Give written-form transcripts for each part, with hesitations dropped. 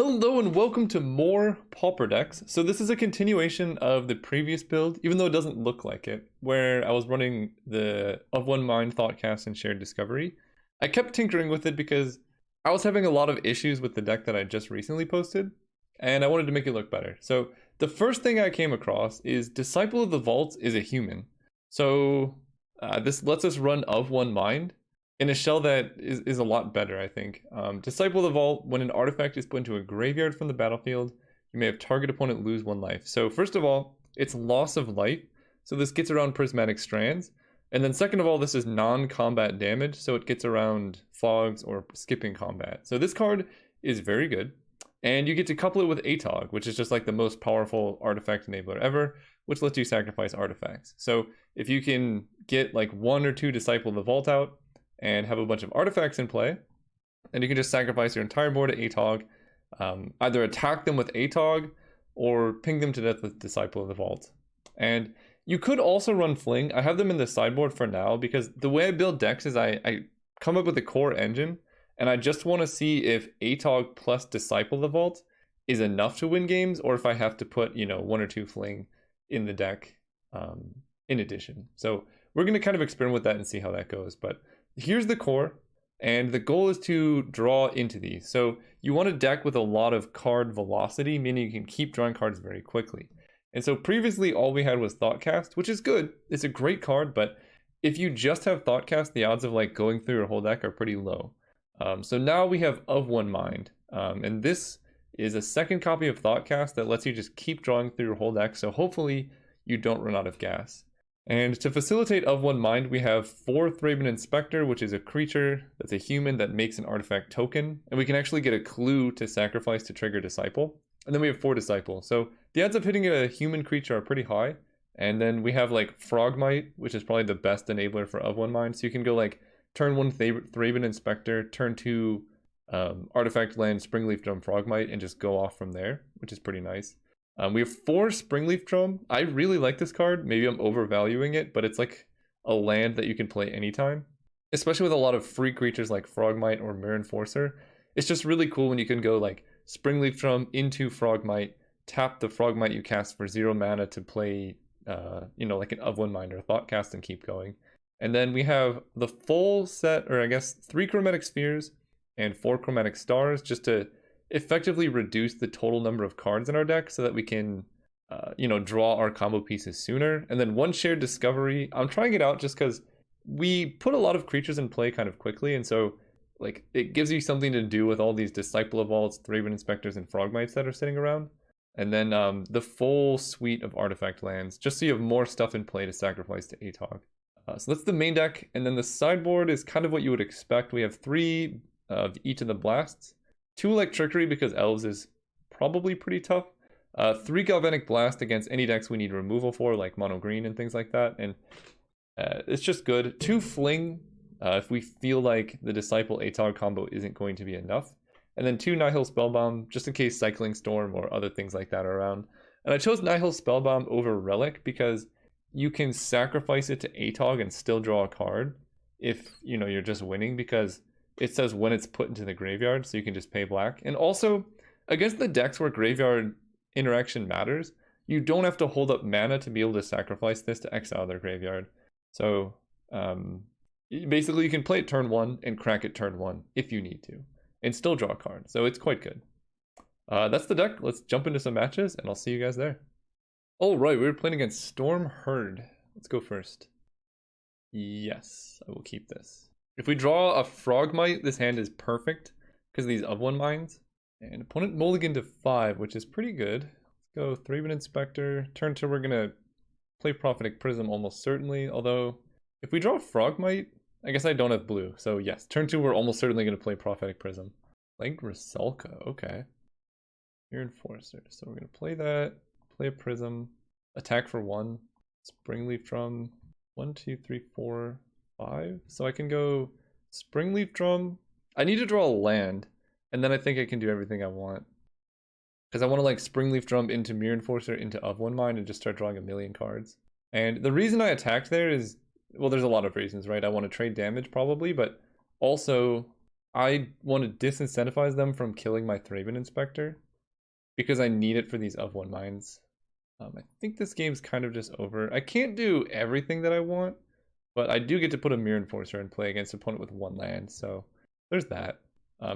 Hello and welcome to more Pauper decks. So this is a continuation of the previous build, even though it doesn't look like it, where I was running the Of One Mind, Thoughtcast, and Shared Discovery. I kept tinkering with it because I was having a lot of issues with the deck that I just recently posted, and I wanted to make it look better. So the first thing I came across is Disciple of the Vault is a human. So this lets us run Of One Mind in a shell that is a lot better, I think. Disciple of the Vault, when an artifact is put into a graveyard from the battlefield, you may have target opponent lose 1 life. So first of all, it's loss of life, so this gets around prismatic strands. And then second of all, this is non-combat damage, so it gets around fogs or skipping combat. So this card is very good. And you get to couple it with Atog, which is just like the most powerful artifact enabler ever, which lets you sacrifice artifacts. So if you can get like 1 or 2 Disciple of the Vault out, and have a bunch of artifacts in play, and you can just sacrifice your entire board to Atog, either attack them with Atog or ping them to death with Disciple of the Vault. And you could also run Fling. I have them in the sideboard for now because the way I build decks is I come up with a core engine, and I just want to see if Atog plus Disciple of the Vault is enough to win games, or if I have to put 1 or 2 Fling in the deck in addition. So we're going to kind of experiment with that and see how that goes. But here's the core, and the goal is to draw into these. So you want a deck with a lot of card velocity, meaning you can keep drawing cards very quickly. And so previously all we had was Thoughtcast, which is good. It's a great card, but if you just have Thoughtcast, the odds of like going through your whole deck are pretty low. So now we have Of One Mind, and this is a second copy of Thoughtcast that lets you just keep drawing through your whole deck, so hopefully you don't run out of gas. And to facilitate Of One Mind, we have 4 Thraben Inspector, which is a creature that's a human that makes an artifact token. And we can actually get a clue to sacrifice to trigger Disciple. And then we have 4 Disciple. So the odds of hitting a human creature are pretty high. And then we have like Frogmite, which is probably the best enabler for Of One Mind. So you can go like turn 1 Thraben Inspector, turn 2 Artifact Land, Springleaf Drum, Frogmite, and just go off from there, which is pretty nice. We have 4 Springleaf Drum. I really like this card. Maybe I'm overvaluing it, but it's like a land that you can play anytime, especially with a lot of free creatures like Frogmite or Mirror Enforcer. It's just really cool when you can go like Springleaf Drum into Frogmite, tap the Frogmite you cast for 0 mana to play, like an Of One Mind or Thoughtcast and keep going. And then we have the full set, or I guess 3 Chromatic Spheres and 4 Chromatic Stars, just to effectively reduce the total number of cards in our deck so that we can draw our combo pieces sooner. And then 1 Shared Discovery. I'm trying it out just because we put a lot of creatures in play kind of quickly, and so like it gives you something to do with all these Disciple of Vaults, Thraben Inspectors, and Frogmites that are sitting around. And then the full suite of artifact lands, just so you have more stuff in play to sacrifice to Atog. So that's the main deck, and then the sideboard is kind of what you would expect. We have 3 of each of the blasts. 2 Electrickery because Elves is probably pretty tough. 3 Galvanic Blast against any decks we need removal for, like Mono Green and things like that. And it's just good. 2 Fling if we feel like the Disciple Atog combo isn't going to be enough. And then 2 Nihil Spellbomb, just in case Cycling Storm or other things like that are around. And I chose Nihil Spellbomb over Relic because you can sacrifice it to Atog and still draw a card if you're just winning, because it says when it's put into the graveyard, so you can just pay black. And also, against the decks where graveyard interaction matters, you don't have to hold up mana to be able to sacrifice this to exile their graveyard. So basically you can play it turn 1 and crack it turn 1 if you need to, and still draw a card. So it's quite good. That's the deck. Let's jump into some matches, and I'll see you guys there. All right, we're playing against Storm Herd. Let's go first. Yes, I will keep this. If we draw a Frogmite, this hand is perfect because of these Of One Minds. And opponent mulligan to 5, which is pretty good. Let's go Thraben Inspector. Turn 2, we're going to play Prophetic Prism almost certainly. Although, if we draw Frogmite, I guess I don't have blue. So yes, turn 2, we're almost certainly going to play Prophetic Prism. Like Rusalka, okay. Mirror Enforcer. So we're going to play that. Play a Prism. Attack for 1. Springleaf Drum. 1, 2, 3, 4... 5. So I can go Springleaf Drum. I need to draw a land, and then I think I can do everything I want. Because I want to like Springleaf Drum into Mirror Enforcer into Of One Mind and just start drawing a million cards. And the reason I attacked there is, well, there's a lot of reasons, right? I want to trade damage probably, but also I want to disincentivize them from killing my Thraben Inspector because I need it for these of one mines. I think this game's kind of just over. I can't do everything that I want, but I do get to put a Mirror Enforcer in play against an opponent with 1 land, so there's that.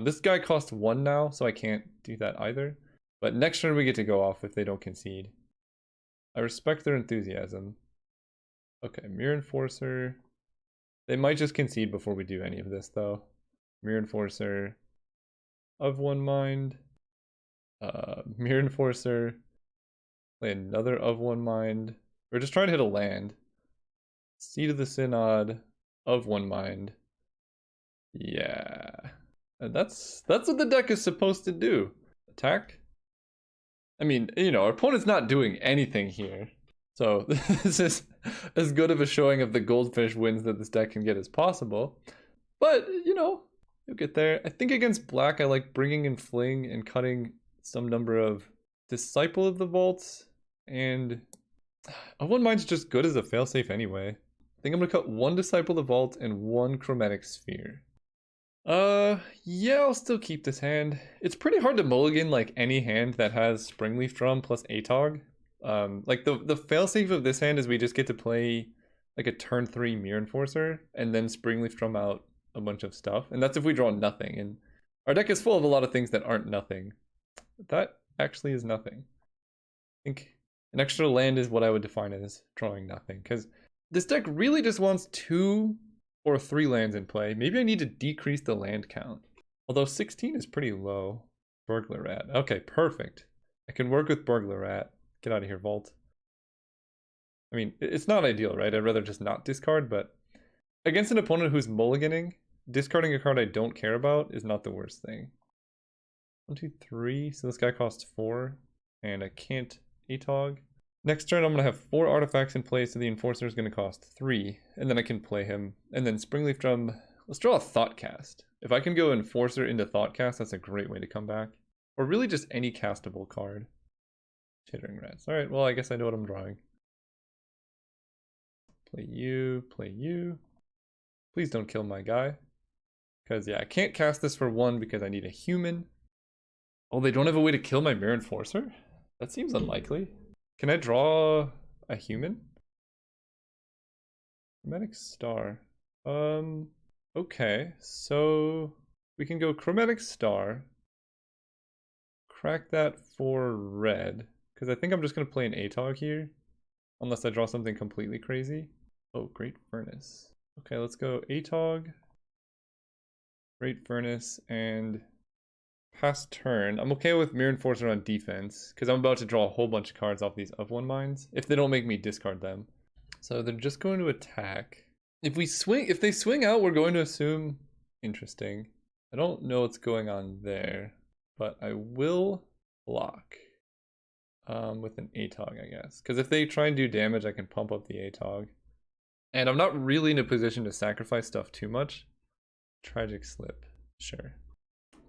This guy costs 1 now, so I can't do that either. But next turn we get to go off if they don't concede. I respect their enthusiasm. Okay, Mirror Enforcer. They might just concede before we do any of this, though. Mirror Enforcer. Of one mind. Mirror Enforcer. Play another of one mind. We're just trying to hit a land. Seed of the Synod. Of one mind. Yeah. And that's what the deck is supposed to do. Attack. I mean, you know, our opponent's not doing anything here. So this is as good of a showing of the goldfish wins that this deck can get as possible. But, you know, you'll get there. I think against black, I like bringing in Fling and cutting some number of Disciple of the Vaults. And one mind's just good as a failsafe anyway. I think I'm going to cut 1 Disciple of the Vault and 1 Chromatic Sphere. Yeah, I'll still keep this hand. It's pretty hard to mulligan like any hand that has Springleaf Drum plus Atog. Like the failsafe of this hand is we just get to play like a turn 3 Mirror Enforcer and then Springleaf Drum out a bunch of stuff. And that's if we draw nothing. And our deck is full of a lot of things that aren't nothing. But that actually is nothing. I think an extra land is what I would define as drawing nothing. Because this deck really just wants 2 or 3 lands in play. Maybe I need to decrease the land count. Although 16 is pretty low. Burglar Rat. Okay, perfect. I can work with Burglar Rat. Get out of here, Vault. I mean, it's not ideal, right? I'd rather just not discard, but against an opponent who's mulliganing, discarding a card I don't care about is not the worst thing. 1, 2, 3. So this guy costs 4, and I can't Atog. Next turn, I'm going to have 4 artifacts in play, so the Enforcer is going to cost 3, and then I can play him. And then Springleaf Drum, let's draw a Thoughtcast. If I can go Enforcer into Thoughtcast, that's a great way to come back. Or really just any castable card. Chittering Rats. Alright, well, I guess I know what I'm drawing. Play you, play you. Please don't kill my guy. Because, yeah, I can't cast this for 1 because I need a human. Oh, they don't have a way to kill my Mirror Enforcer? That seems unlikely. Can I draw a human? Chromatic Star. Okay, so we can go Chromatic Star. Crack that for red. Because I think I'm just going to play an Atog here. Unless I draw something completely crazy. Oh, Great Furnace. Okay, let's go Atog. Great Furnace and pass turn. I'm okay with Mirror Enforcer on defense because I'm about to draw a whole bunch of cards off these of one mines if they don't make me discard them. So they're just going to attack. If they swing out, we're going to assume interesting. I don't know what's going on there, but I will block with an Atog, I guess. Because if they try and do damage, I can pump up the Atog. And I'm not really in a position to sacrifice stuff too much. Tragic Slip, sure.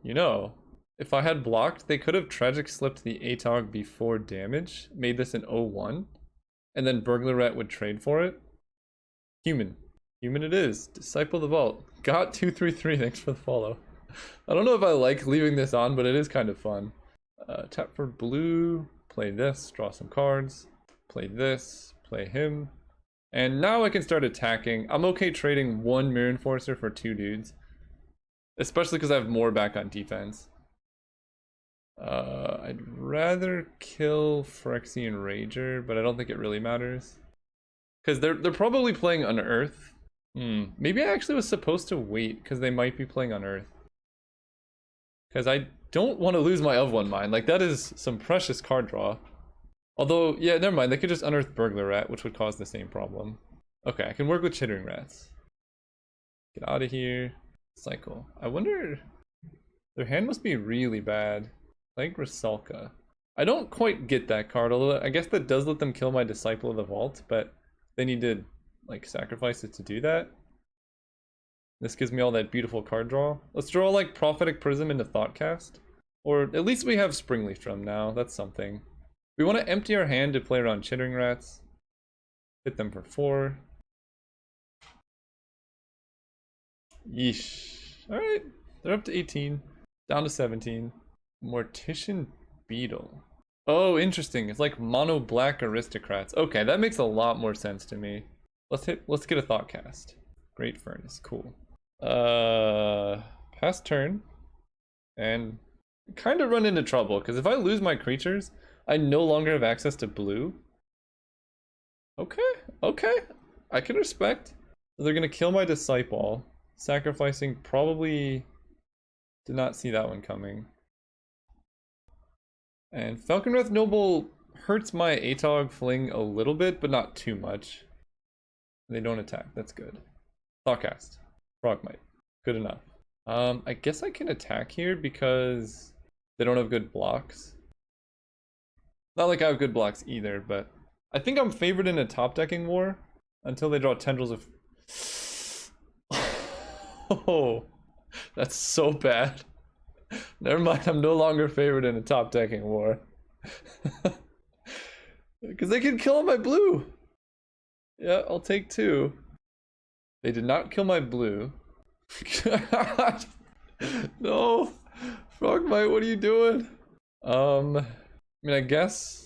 You know, if I had blocked, they could have Tragic Slipped the Atog before damage, made this an 0-1, and then Burglar Rat would trade for it. Human. Human it is. Disciple the Vault. Got 2-3-3, thanks for the follow. I don't know if I like leaving this on, but it is kind of fun. Tap for blue, play this, draw some cards, play this, play him. And now I can start attacking. I'm okay trading 1 Mirror Enforcer for 2 dudes. Especially because I have more back on defense. I'd rather kill Phyrexian Rager, but I don't think it really matters. Because they're probably playing Unearth. Maybe I actually was supposed to wait, because they might be playing Unearth. Because I don't want to lose my of one mine. Like, that is some precious card draw. Although, yeah, never mind. They could just Unearth Burglar Rat, which would cause the same problem. Okay, I can work with Chittering Rats. Get out of here. Cycle. I wonder... Their hand must be really bad. Like Rusalka. I don't quite get that card, although I guess that does let them kill my Disciple of the Vault, but they need to, like, sacrifice it to do that. This gives me all that beautiful card draw. Let's draw, like, Prophetic Prism into Thoughtcast. Or at least we have Springleaf Drum now. That's something. We want to empty our hand to play around Chittering Rats. Hit them for 4. Yeesh. Alright. they're up to 18, down to 17. Mortician Beetle. Oh, interesting. It's like mono black aristocrats. Okay, that makes a lot more sense to me. Let's get a thought cast. Great Furnace, cool. Pass turn. And kind of run into trouble, because if I lose my creatures, I no longer have access to blue. Okay. I can respect. They're gonna kill my Disciple, sacrificing probably did not see that one coming. And Falconwrath Noble hurts my Atog Fling a little bit, but not too much. They don't attack, that's good. Thoughtcast. Frogmite. Good enough. I guess I can attack here because they don't have good blocks. Not like I have good blocks either, but I think I'm favored in a top decking war until they draw Tendrils of... Oh, that's so bad. Never mind, I'm no longer favored in a top decking war. Because they can kill my blue. Yeah, I'll take 2. They did not kill my blue. God. No. Frogmite, what are you doing? I mean, I guess...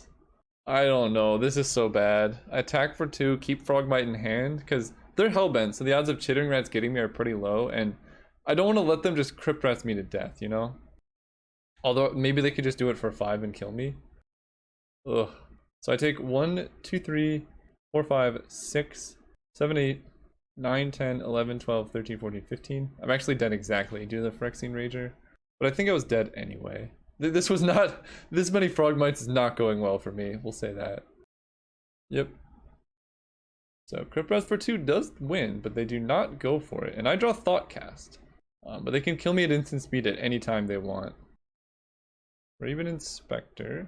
I don't know. This is so bad. I attack for 2, keep Frogmite in hand, because they're hellbent, so the odds of Chittering Rats getting me are pretty low, and I don't want to let them just Crypt Rats me to death, you know? Although, maybe they could just do it for 5 and kill me. Ugh. So I take 1, 2, 3, 4, 5, 6, 7, 8, 9, 10, 11, 12, 13, 14, 15. I'm actually dead exactly due to the Phyrexian Rager. But I think I was dead anyway. This was not... This many Frogmites is not going well for me. We'll say that. Yep. So Crypt Rats for 2 does win, but they do not go for it. And I draw Thoughtcast. But they can kill me at instant speed at any time they want. Raven Inspector.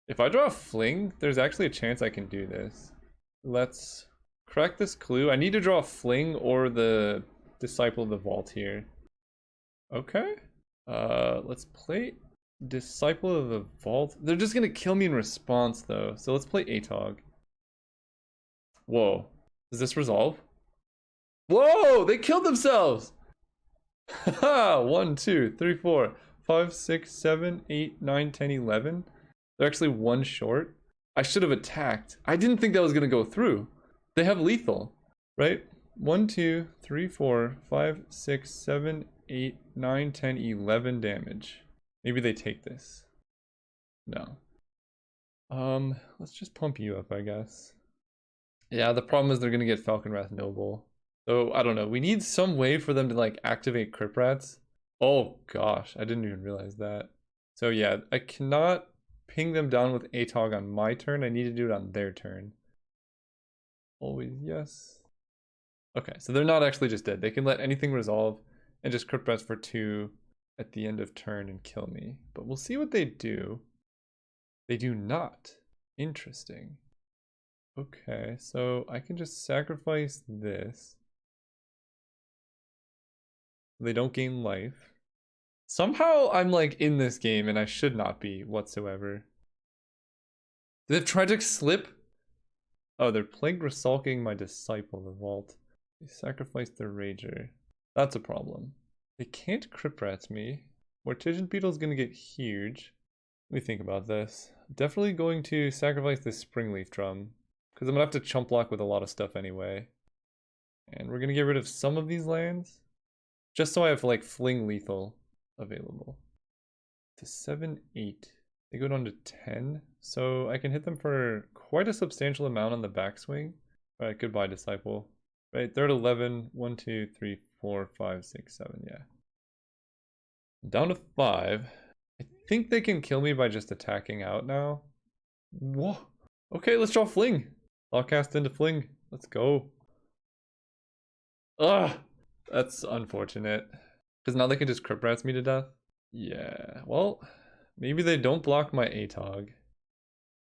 If I draw a Fling, there's actually a chance I can do this. Let's crack this clue. I need to draw a Fling or the Disciple of the Vault here. Okay. Let's play Disciple of the Vault. They're just gonna kill me in response though. So let's play Atog. Whoa. Does this resolve? Whoa! They killed themselves! Haha! 1, 2, 3, 4, 5, 6, 7, 8, 9, 10, 11. They're actually 1 short. I should have attacked. I didn't think that was gonna go through. They have lethal, right? 1, 2, 3, 4, 5, 6, 7, 8, 9, 10, 11 damage. Maybe they take this. No. Let's just pump you up, I guess. Yeah, the problem is they're gonna get Falconwrath Noble. So, I don't know. We need some way for them to, like, activate Crypt Rats. Oh, gosh. I didn't even realize that. So, yeah, I cannot ping them down with Atog on my turn. I need to do it on their turn. Always yes. Okay, so they're not actually just dead. They can let anything resolve and just Crypt Rats for 2 at the end of turn and kill me. But we'll see what they do. They do not. Interesting. Okay, so I can just sacrifice this. They don't gain life. Somehow I'm like in this game and I should not be whatsoever. They've tried to slip. Oh, they're plagued resulking my Disciple of the Vault. They sacrificed their Rager. That's a problem. They can't Crypt Rats me. Mortician Beetle's gonna get huge. Let me think about this. Definitely going to sacrifice this Springleaf Drum, because I'm gonna have to chump block with a lot of stuff anyway. And we're gonna get rid of some of these lands, just so I have like Fling Lethal available. To 7, 8. They go down to 10, so I can hit them for quite a substantial amount on the backswing. Alright, goodbye Disciple. Right, they're at 11. 1, 2, 3, 4, 5, 6, 7, yeah. Down to 5. I think they can kill me by just attacking out now. Whoa. Okay, let's draw Fling. I'll cast into Fling. Let's go. Ugh. That's unfortunate. Because now they can just Crypt Rats me to death. Yeah, well, maybe they don't block my Atog.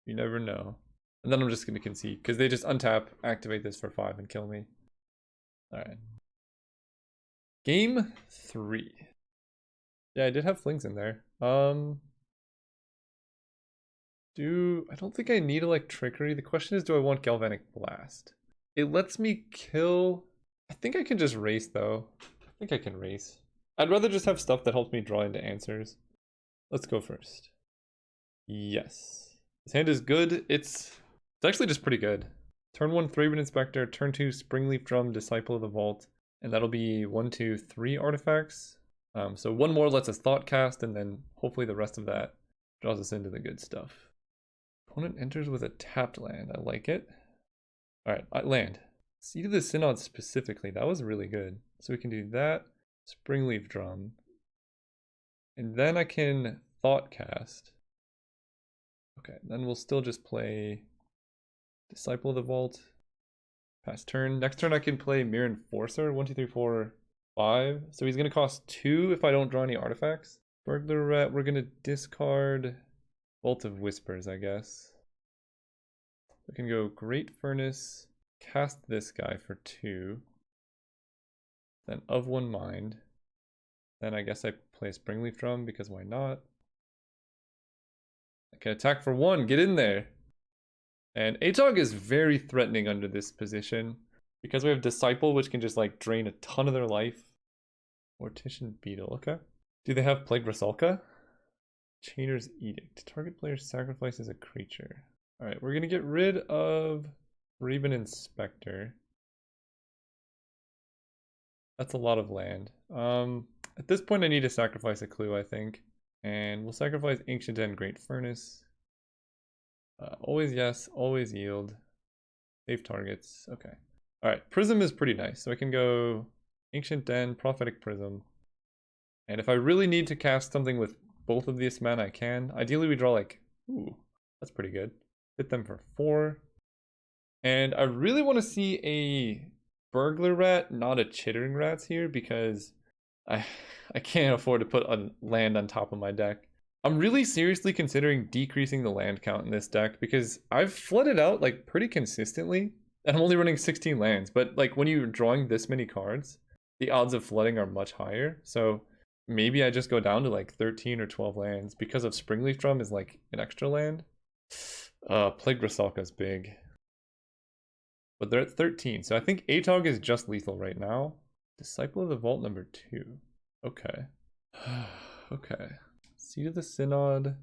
You never know. And then I'm just going to concede. Because they just untap, activate this for 5 and kill me. Alright. Game 3. Yeah, I did have Flings in there. I don't think I need Electrickery. The question is, do I want Galvanic Blast? It lets me kill... I think I can just race, though. I think I can race. I'd rather just have stuff that helps me draw into answers. Let's go first. Yes. This hand is good. It's actually just pretty good. Turn 1, 3-Bit Inspector. Turn 2, Springleaf Drum, Disciple of the Vault. And that'll be 1, 2, 3 artifacts. So one more lets us thought cast, and then hopefully the rest of that draws us into the good stuff. Opponent enters with a tapped land. I like it. Alright, land. Seed of the Synod specifically. That was really good. So we can do that. Springleaf Drum. And then I can thought cast. Okay, then we'll still just play Disciple of the Vault. Pass turn. Next turn I can play Mirror Enforcer. 1, 2, 3, 4, 5. So he's going to cost 2 if I don't draw any artifacts. Burglar Rat, we're going to discard Vault of Whispers, I guess. We can go Great Furnace, cast this guy for 2. Then of one mind. Then I guess I play Springleaf Drum because why not? I can attack for 1, get in there. And Atog is very threatening under this position because we have Disciple, which can just like drain a ton of their life. Mortician Beetle, okay. Do they have Plague Rusalka? Chainer's Edict. Target player sacrifices a creature. Alright, we're gonna get rid of Reven Inspector. That's a lot of land. At this point I need to sacrifice a clue, I think. And we'll sacrifice Ancient Den, Great Furnace. Always yes, always yield. Save targets. Okay. Alright, Prism is pretty nice. So I can go Ancient Den, Prophetic Prism. And if I really need to cast something with both of these mana, I can. Ideally we draw like, ooh, that's pretty good. Hit them for 4. And I really want to see a Burglar Rat, not a Chittering Rats here, because I can't afford to put a land on top of my deck. I'm really seriously considering decreasing the land count in this deck because I've flooded out like pretty consistently and I'm only running 16 lands, but like when you're drawing this many cards, the odds of flooding are much higher. So maybe I just go down to like 13 or 12 lands because of Springleaf Drum is like an extra land. Plague Rusalka is big. But they're at 13, so I think Atog is just lethal right now. Disciple of the Vault number 2. Okay. Okay. Seed of the Synod. I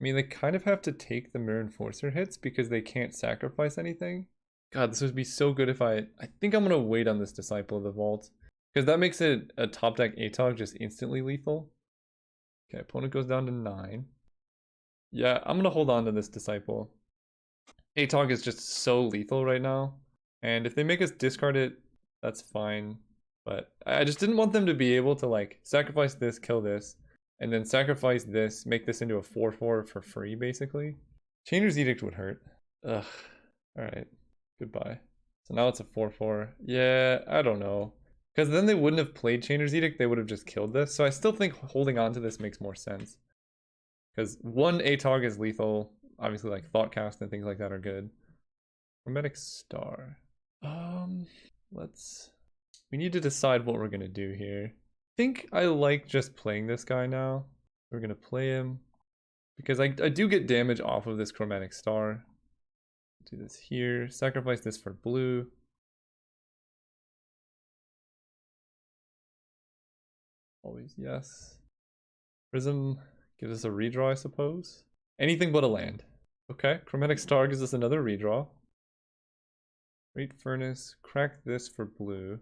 mean, they kind of have to take the Mirror Enforcer hits because they can't sacrifice anything. God, this would be so good if I think I'm going to wait on this Disciple of the Vault. Because that makes it a top deck Atog just instantly lethal. Okay, opponent goes down to 9. Yeah, I'm going to hold on to this Disciple. Atog is just so lethal right now. And if they make us discard it, that's fine. But I just didn't want them to be able to like sacrifice this, kill this, and then sacrifice this, make this into a 4/4 for free, basically. Chainer's Edict would hurt. Ugh. Alright. Goodbye. So now it's a 4/4. Yeah, I don't know. Because then they wouldn't have played Chainer's Edict, they would have just killed this. So I still think holding on to this makes more sense. Because one Atog is lethal. Obviously, like Thoughtcast and things like that are good. Hermetic Star. We need to decide what we're gonna do here. I think I like just playing this guy now. We're gonna play him because I do get damage off of this Chromatic Star. Do this here. Sacrifice this for blue. Always yes. Prism gives us a redraw, I suppose. Anything but a land. Okay, Chromatic Star gives us another redraw. Great Furnace, crack this for blue.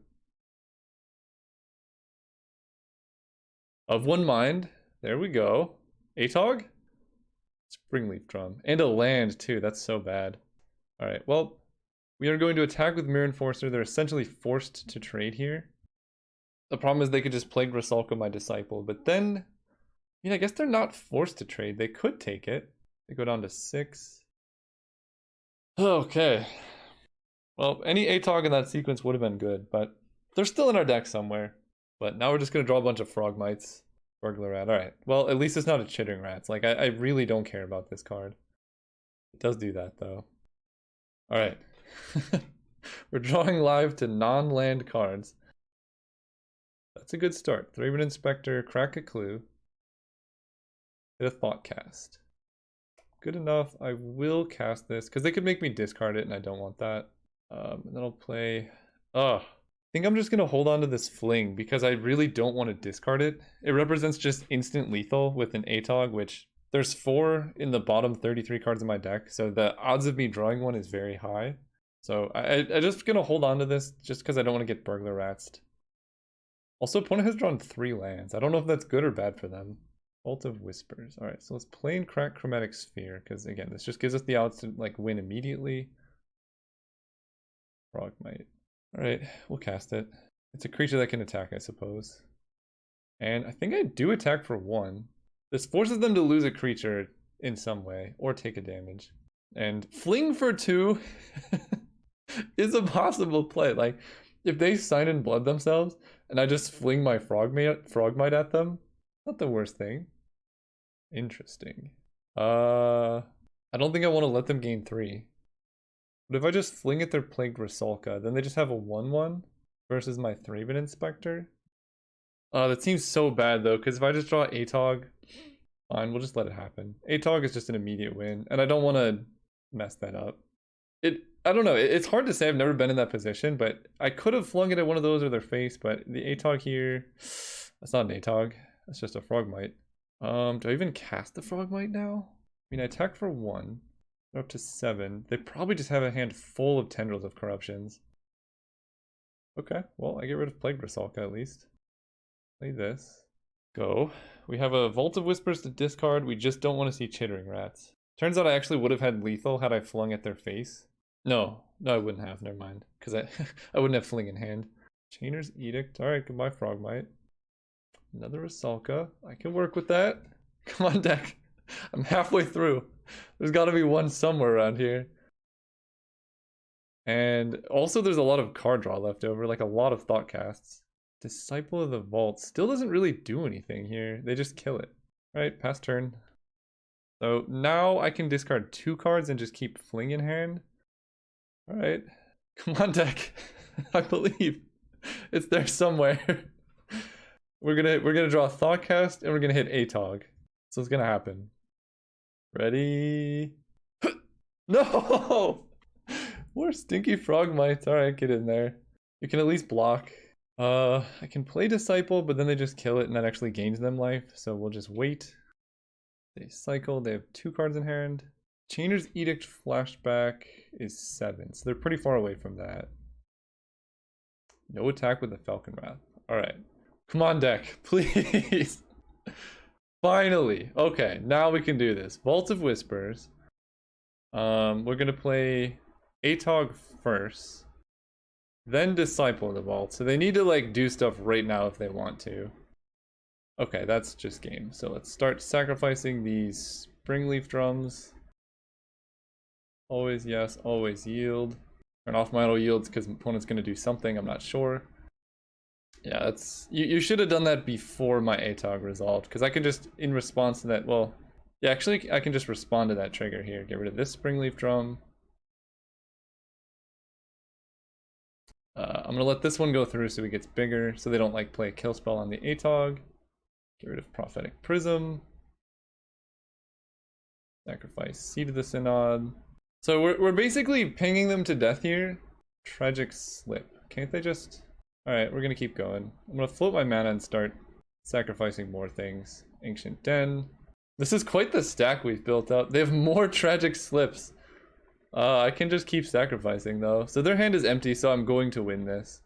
Of one mind, there we go. Atog? Springleaf Drum. And a land too, that's so bad. Alright, well, we are going to attack with Mirror Enforcer. They're essentially forced to trade here. The problem is they could just Plague Rusalka my Disciple, but then, I mean, I guess they're not forced to trade. They could take it. They go down to 6. Okay. Well, any Atog in that sequence would have been good, but they're still in our deck somewhere. But now we're just going to draw a bunch of Frogmites. Burglar Rat. Alright. Well, at least it's not a Chittering Rats. Like, I really don't care about this card. It does do that, though. Alright. We're drawing live to non-land cards. That's a good start. 3-Bit Inspector, crack a clue. Hit a Thoughtcast. Good enough. I will cast this, because they could make me discard it, and I don't want that. And then I'll play... think I'm just going to hold on to this Fling because I really don't want to discard it. It represents just instant lethal with an ATOG, which there's 4 in the bottom 33 cards in my deck. So the odds of me drawing one is very high. So I'm just going to hold on to this just because I don't want to get Burglar Ratsed. Also, opponent has drawn 3 lands. I don't know if that's good or bad for them. Vault of Whispers. All right, so let's play and crack Chromatic Sphere because, again, this just gives us the odds to like win immediately. Frogmite. All right, we'll cast it. It's a creature that can attack, I suppose. And I think I do attack for 1. This forces them to lose a creature in some way or take a damage. And Fling for 2 is a possible play. Like, if they sign and blood themselves and I just fling my Frogmite at them, not the worst thing. Interesting. I don't think I want to let them gain 3. But if I just fling at their Plagued Rusalka, then they just have a 1/1 versus my Thraben Inspector. That seems so bad though, because if I just draw ATOG, fine, we'll just let it happen. ATOG is just an immediate win, and I don't want to mess that up. I don't know, it's hard to say, I've never been in that position, but I could have flung it at one of those or their face, but the ATOG here, that's not an ATOG, that's just a Frogmite. Do I even cast the Frogmite now? I mean, I attack for 1. They're up to 7. They probably just have a hand full of Tendrils of Corruptions. Okay, well, I get rid of Plagued Rusalka at least. Play this. Go. We have a Vault of Whispers to discard. We just don't want to see Chittering Rats. Turns out I actually would have had lethal had I flung at their face. No, I wouldn't have. Never mind. Because I wouldn't have Fling in hand. Chainer's Edict. Alright, goodbye Frogmite. Another Rusalka. I can work with that. Come on, deck. I'm halfway through. There's got to be one somewhere around here. And also there's a lot of card draw left over, like a lot of thought casts. Disciple of the Vault still doesn't really do anything here. They just kill it. Alright, pass turn. So now I can discard 2 cards and just keep Fling in hand. Alright. Come on, deck. I believe. It's there somewhere. We're gonna draw a Thoughtcast and we're gonna hit ATOG. So it's gonna happen. Ready? No! More stinky Frogmites. Alright, get in there. You can at least block. I can play Disciple, but then they just kill it and that actually gains them life. So we'll just wait. They cycle. They have 2 cards in hand. Chainer's Edict flashback is 7. So they're pretty far away from that. No attack with the Falcon Wrath. Alright. Come on, deck. Please. Finally. Okay, now we can do this. Vault of Whispers. We're gonna play ATOG first. Then Disciple of the Vault. So they need to like do stuff right now if they want to. Okay, that's just game. So let's start sacrificing these Springleaf Drums. Always yes, always yield. Turn off my auto yields because opponent's gonna do something, I'm not sure. Yeah, that's you should have done that before my ATOG resolved, because I can just, in response to that, well, yeah, actually I can just respond to that trigger here. Get rid of this Springleaf Drum. I'm gonna let this one go through so he gets bigger, so they don't like play a kill spell on the ATOG. Get rid of Prophetic Prism. Sacrifice Seed of the Synod. So we're basically pinging them to death here. Tragic Slip. Can't they just... Alright, we're gonna keep going. I'm gonna float my mana and start sacrificing more things. Ancient Den. This is quite the stack we've built up. They have more Tragic Slips. I can just keep sacrificing though. So their hand is empty, so I'm going to win this.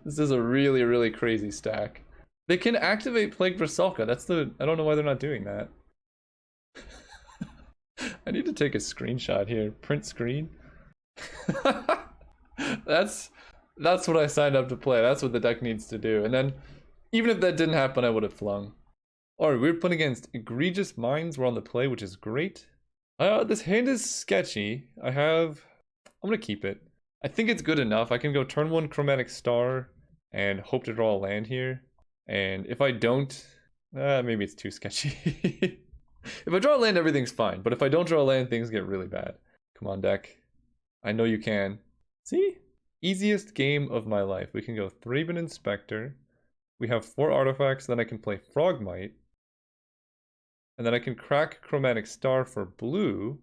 This is a really, really crazy stack. They can activate Plagued Rusalka. That's the... I don't know why they're not doing that. I need to take a screenshot here. Print screen. That's what I signed up to play. That's what the deck needs to do. And then, even if that didn't happen, I would have flung. Alright, we're playing against Egregious Minds. We're on the play, which is great. This hand is sketchy. I'm gonna keep it. I think it's good enough. I can go turn 1 Chromatic Star and hope to draw a land here. And if I don't, maybe it's too sketchy. If I draw a land, everything's fine. But if I don't draw a land, things get really bad. Come on, deck. I know you can. See? Easiest game of my life. We can go Thraben Inspector. We have 4 artifacts. Then I can play Frogmite. And then I can crack Chromatic Star for blue.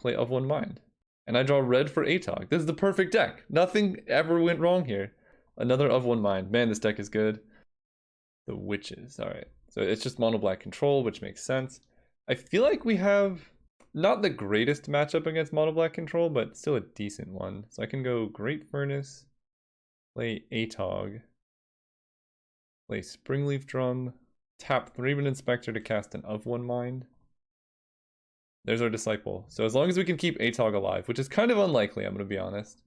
Play Of One Mind. And I draw red for Atog. This is the perfect deck. Nothing ever went wrong here. Another of one mind. Man, this deck is good. The Witches. Alright. So it's just mono black control, which makes sense. I feel like we have not the greatest matchup against mono black control, but still a decent one. So I can go Great Furnace, play Atog, play Springleaf Drum, tap 3-man Inspector to cast an of one mind. There's our Disciple. So as long as we can keep Atog alive, which is kind of unlikely, I'm going to be honest,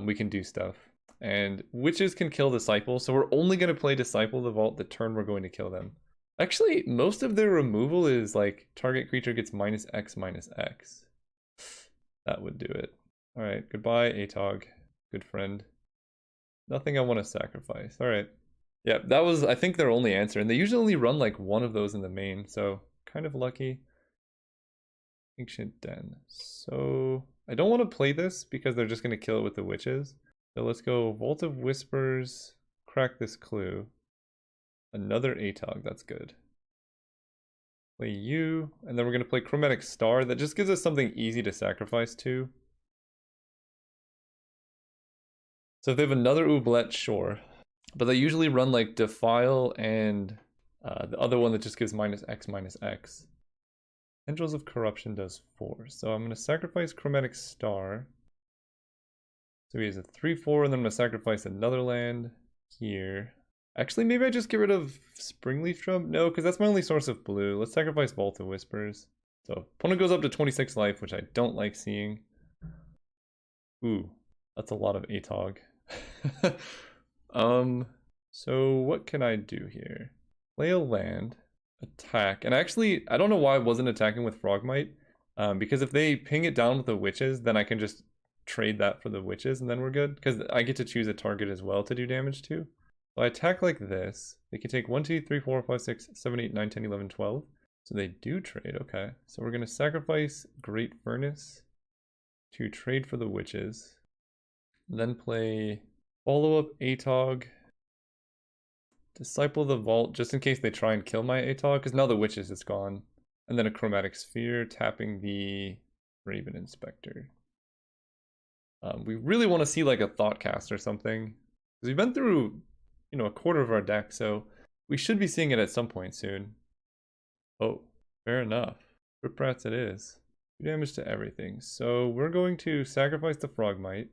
we can do stuff. And Witches can kill Disciple, so we're only going to play Disciple the Vault the turn we're going to kill them. Actually, most of their removal is like target creature gets -X/-X. That would do it. Alright, goodbye Atog. Good friend. Nothing I want to sacrifice. Alright. Yeah, that was, I think, their only answer. And they usually only run like one of those in the main, so kind of lucky. Ancient Den. So I don't want to play this because they're just going to kill it with the Witches. So let's go Vault of Whispers, crack this clue. Another Atog, that's good. Play you, and then we're going to play Chromatic Star. That just gives us something easy to sacrifice to. So if they have another Oublet, sure. But they usually run like Defile and the other one that just gives -X/-X. Tendrils of Corruption does 4. So I'm going to sacrifice Chromatic Star. So he has a 3/4, and then I'm going to sacrifice another land here. Actually, maybe I just get rid of Springleaf Drum? No, because that's my only source of blue. Let's sacrifice Vault of Whispers. So opponent goes up to 26 life, which I don't like seeing. Ooh, that's a lot of Atog. So what can I do here? Play a land, attack, and actually, I don't know why I wasn't attacking with Frogmite, because if they ping it down with the Witches, then I can just trade that for the Witches, and then we're good, because I get to choose a target as well to do damage to. So I attack like this. They can take 1, 2, 3, 4, 5, 6, 7, 8, 9, 10, 11, 12. So they do trade, okay. So we're going to sacrifice Great Furnace to trade for the Witches. Then play follow-up Atog. Disciple the Vault, just in case they try and kill my Atog, because now the Witches is gone. And then a Chromatic Sphere, tapping the Raven Inspector. We really want to see like a Thoughtcast or something. Because we've been through, you know, a quarter of our deck, so we should be seeing it at some point soon. Oh, fair enough. Rip Rats it is. 2 damage to everything. So we're going to sacrifice the Frogmite.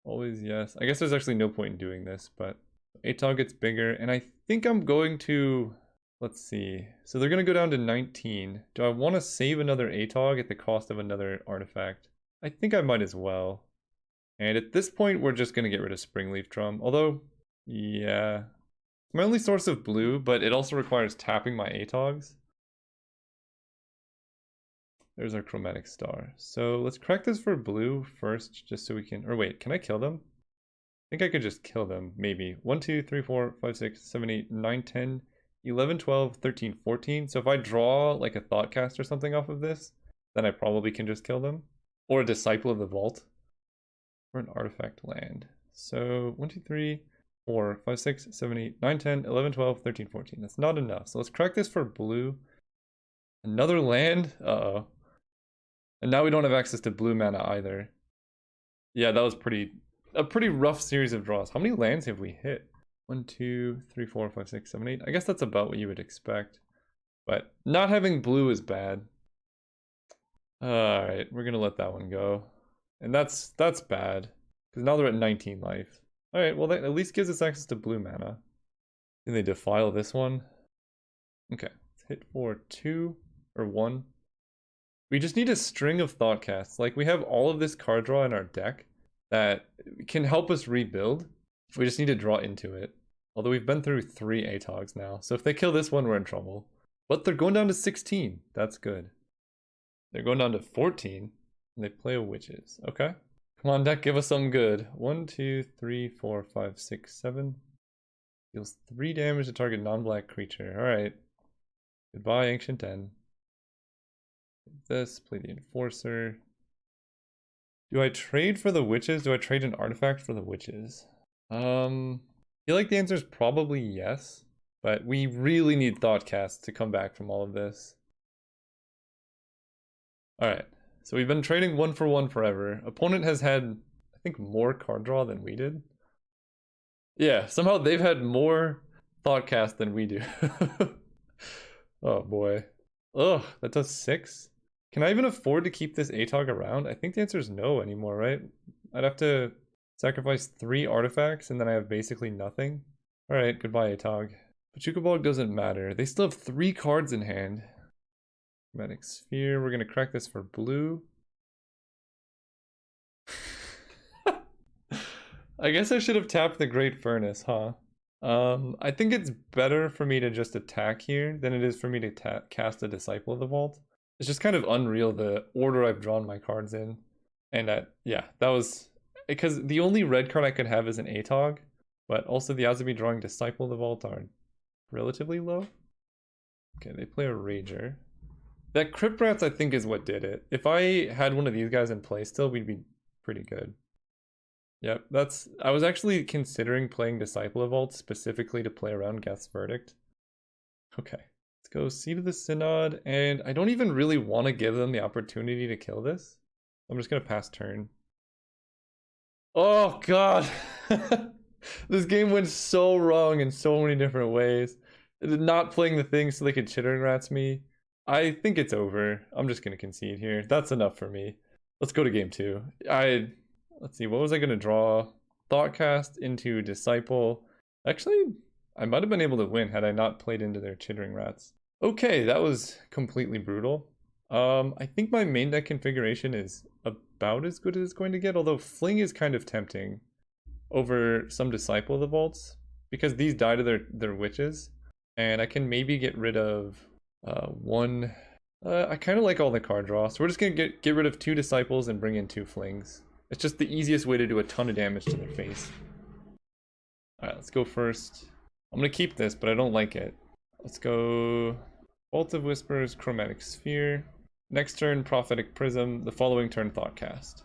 Always yes. I guess there's actually no point in doing this, but Atog gets bigger, and I think I'm going to, let's see. So they're going to go down to 19. Do I want to save another Atog at the cost of another artifact? I think I might as well. And at this point, we're just going to get rid of Springleaf Drum. Although, yeah. It's my only source of blue, but it also requires tapping my Atogs. There's our Chromatic Star. So let's crack this for blue first, just so we can, or wait, can I kill them? I think I could just kill them, maybe. 1, 2, 3, 4, 5, 6, 7, 8, 9, 10, 11, 12, 13, 14. So if I draw like a Thoughtcast or something off of this, then I probably can just kill them. Or a Disciple of the Vault. Or an artifact land. So 1, 2, 3, 4, 5, 6, 7, 8, 9, 10, 11, 12, 13, 14. That's not enough. So let's crack this for blue. Another land? Uh-oh. And now we don't have access to blue mana either. Yeah, that was a pretty rough series of draws. How many lands have we hit? 1, 2, 3, 4, 5, 6, 7, 8. I guess that's about what you would expect. But not having blue is bad. Alright, we're gonna let that one go. And that's bad. Because now they're at 19 life. Alright, well that at least gives us access to blue mana. Can they defile this one? Okay, let's hit for 2 or 1. We just need a string of Thoughtcasts. Like, we have all of this card draw in our deck that can help us rebuild. We just need to draw into it. Although we've been through 3 Atogs now. So if they kill this one, we're in trouble. But they're going down to 16. That's good. They're going down to 14. And they play a Witches. Okay. Come on, deck, give us something good. 1, 2, 3, 4, 5, 6, 7. Deals 3 damage to target non-black creature. Alright. Goodbye, Ancient Den. This, play the Enforcer. Do I trade for the Witches? Do I trade an artifact for the Witches? I feel like the answer is probably yes, but we really need Thoughtcast to come back from all of this. Alright, So we've been trading 1-for-1 forever. Opponent has had, I think, more card draw than we did. Yeah, somehow they've had more Thoughtcast than we do. Oh boy. Ugh, that does 6. Can I even afford to keep this ATOG around? I think the answer is no anymore, right? I'd have to sacrifice 3 artifacts and then I have basically nothing. Alright, goodbye ATOG. Pachuca Bog doesn't matter. They still have 3 cards in hand. Chromatic Sphere, we're gonna crack this for blue. I guess I should have tapped the Great Furnace, huh? I think it's better for me to just attack here than it is for me to cast a Disciple of the Vault. It's just kind of unreal the order I've drawn my cards in. And yeah, that was... Because the only red card I could have is an ATOG, but also the odds of me drawing Disciple of the Vault are relatively low. Okay, they play a Rager. That Crypt Rats I think is what did it. If I had one of these guys in play still, we'd be pretty good. Yep, I was actually considering playing Disciple of Vault specifically to play around Geth's Verdict. Okay, let's go Seed of the Synod, and I don't even really want to give them the opportunity to kill this. I'm just gonna pass turn. Oh god! This game went so wrong in so many different ways. Not playing the thing so they could Chittering Rats me. I think it's over. I'm just gonna concede here. That's enough for me. Let's go to game 2. Let's see, what was I going to draw? Thoughtcast into Disciple. Actually, I might have been able to win had I not played into their Chittering Rats. Okay, that was completely brutal. I think my main deck configuration is about as good as it's going to get, although Fling is kind of tempting over some Disciple of the Vaults, because these die to their witches, and I can maybe get rid of one... I kind of like all the card draw, so we're just going to get rid of 2 Disciples and bring in 2 Flings. It's just the easiest way to do a ton of damage to their face. Alright, let's go first. I'm gonna keep this, but I don't like it. Let's go Vault of Whispers, Chromatic Sphere. Next turn, Prophetic Prism. The following turn, Thoughtcast.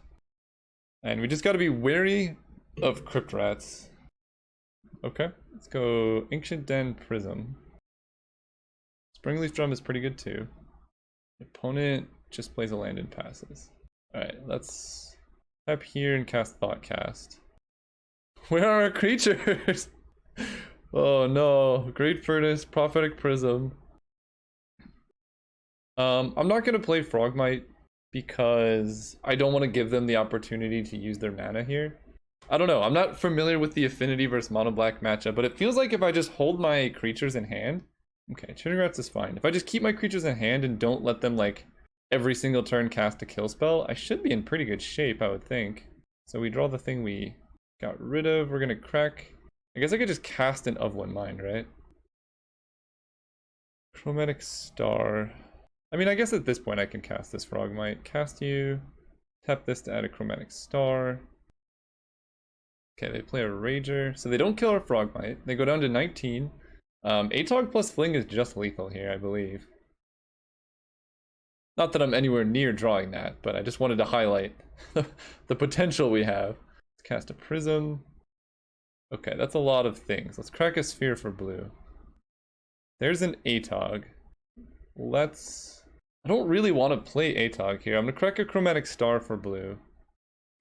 And we just gotta be wary of Crypt Rats. Okay, let's go Ancient Den, Prism. Springleaf Drum is pretty good too. The opponent just plays a land and passes. Alright, let's tap here and cast Thoughtcast. Where are our creatures? Oh no. Great Furnace, Prophetic Prism. I'm not going to play Frogmite because I don't want to give them the opportunity to use their mana here. I don't know. I'm not familiar with the Affinity versus Mono Black matchup, but it feels like if I just hold my creatures in hand... Okay, Chittering Rats is fine. If I just keep my creatures in hand and don't let them, like, every single turn cast a kill spell, I should be in pretty good shape, I would think. So we draw the thing we got rid of. We're gonna crack... I guess I could just cast an Of One Mind, right? Chromatic Star. I mean, I guess at this point I can cast this Frogmite. Cast you. Tap this to add a Chromatic Star. Okay, they play a Rager. So they don't kill our Frogmite. They go down to 19. ATOG plus Fling is just lethal here, I believe. Not that I'm anywhere near drawing that, but I just wanted to highlight the potential we have. Let's cast a Prism. Okay, that's a lot of things. Let's crack a Sphere for blue. There's an ATOG. I don't really want to play ATOG here. I'm going to crack a Chromatic Star for blue.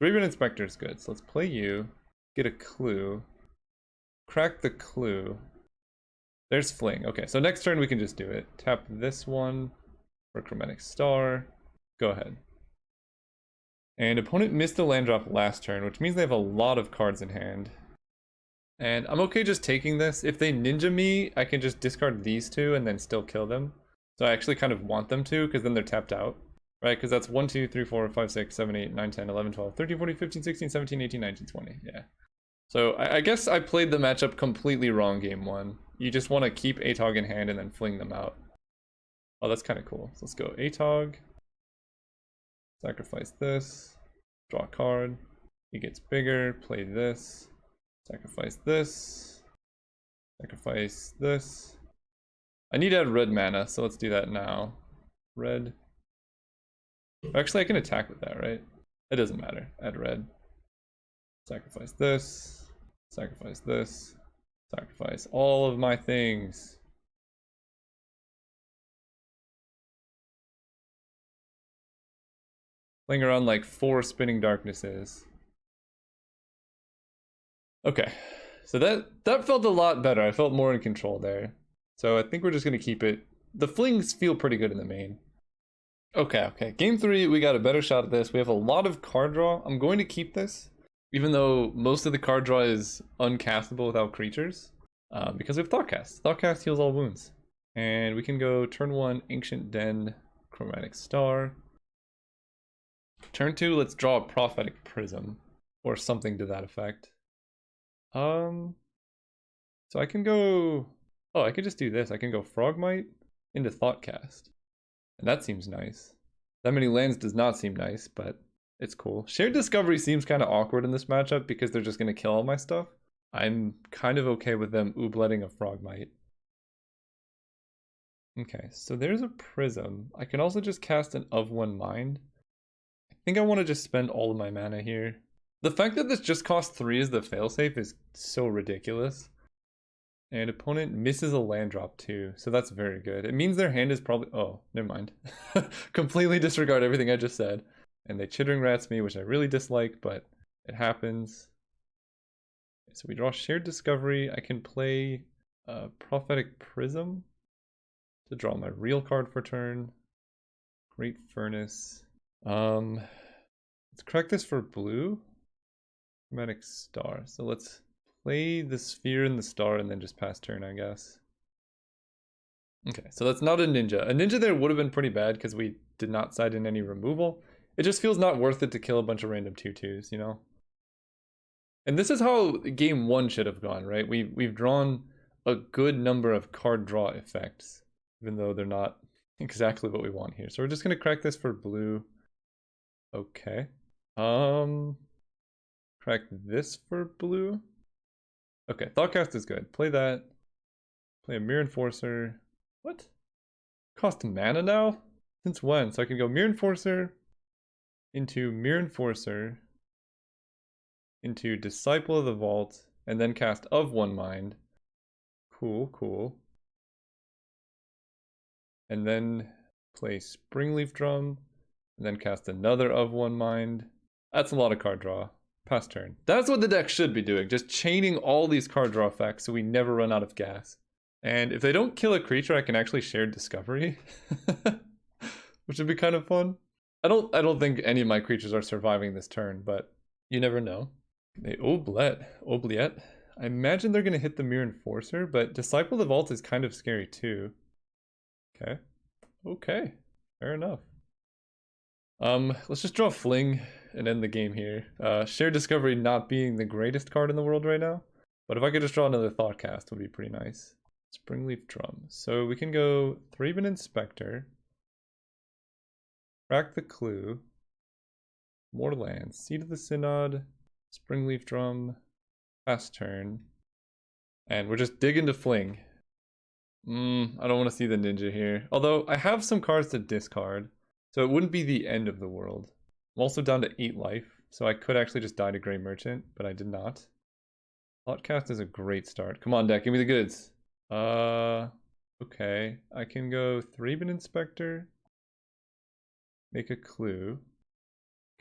Graveyard Inspector is good, so let's play you. Get a clue. Crack the clue. There's Fling. Okay, so next turn we can just do it. Tap this one. For Chromatic Star. Go ahead. And opponent missed a land drop last turn, which means they have a lot of cards in hand. And I'm okay just taking this. If they ninja me, I can just discard these 2 and then still kill them. So I actually kind of want them to, because then they're tapped out. Right, because that's 1, 2, 3, 4, 5, 6, 7, 8, 9, 10, 11, 12, 13, 14, 15, 16, 17, 18, 19, 20. Yeah. So I guess I played the matchup completely wrong game 1. You just want to keep ATOG in hand and then fling them out. Oh, that's kind of cool. So let's go ATOG. Sacrifice this. Draw a card. It gets bigger. Play this. Sacrifice this. Sacrifice this. I need to add red mana, so let's do that now. Red. Actually, I can attack with that, right? It doesn't matter. Add red. Sacrifice this. Sacrifice this. Sacrifice all of my things. Playing around like 4 Spinning Darknesses. Okay, so that felt a lot better. I felt more in control there. So I think we're just gonna keep it. The flings feel pretty good in the main. Okay. Game 3, we got a better shot at this. We have a lot of card draw. I'm going to keep this, even though most of the card draw is uncastable without creatures, because we have Thoughtcast. Thoughtcast heals all wounds. And we can go turn 1, Ancient Den, Chromatic Star. Turn 2, let's draw a Prophetic Prism, or something to that effect. So I can go... Oh, I could just do this. I can go Frogmite into Thoughtcast. And that seems nice. That many lands does not seem nice, but it's cool. Shared Discovery seems kind of awkward in this matchup because they're just going to kill all my stuff. I'm kind of okay with them oobletting a Frogmite. Okay, so there's a Prism. I can also just cast an Of One Mind. I think I want to just spend all of my mana here. The fact that this just costs 3 as the failsafe is so ridiculous. And opponent misses a land drop too, so that's very good. It means their hand is probably... Oh, never mind. Completely disregard everything I just said. And they Chittering Rats me, which I really dislike, but it happens. So we draw Shared Discovery. I can play Prophetic Prism to draw my real card for turn. Great Furnace. Let's crack this for blue. Chromatic Star. So let's play the Sphere and the Star and then just pass turn, I guess. Okay, so that's not a Ninja. A Ninja there would have been pretty bad because we did not side in any removal. It just feels not worth it to kill a bunch of random 2/2s, you know? And this is how game 1 should have gone, right? We've drawn a good number of card draw effects, even though they're not exactly what we want here. So we're just gonna crack this for blue. Okay. Crack this for blue. Okay, Thoughtcast is good. Play that. Play a Mirror Enforcer. What? Cost mana now? Since when? So I can go Mirror Enforcer into Mirror Enforcer into Disciple of the Vault and then cast Of One Mind. Cool. And then play Springleaf Drum and then cast another Of One Mind. That's a lot of card draw. Pass turn. That's what the deck should be doing. Just chaining all these card draw effects so we never run out of gas. And if they don't kill a creature, I can actually share Discovery. Which would be kind of fun. I don't think any of my creatures are surviving this turn, but you never know. They Oubliette. I imagine they're gonna hit the Mirror Enforcer, but Disciple of the Vault is kind of scary too. Okay. Fair enough. Let's just draw Fling and end the game here. Shared Discovery not being the greatest card in the world right now, but if I could just draw another Thoughtcast, would be pretty nice. Springleaf Drum. So we can go Thraben Inspector, Crack the Clue, more lands, Seed of the Synod, Springleaf Drum, pass turn, and we're just digging to Fling. I don't want to see the Ninja here. Although I have some cards to discard, so it wouldn't be the end of the world. I'm also down to 8 life, so I could actually just die to Grey Merchant, but I did not. Thoughtcast is a great start. Come on, deck, give me the goods. Okay. I can go Thraben Inspector, make a Clue,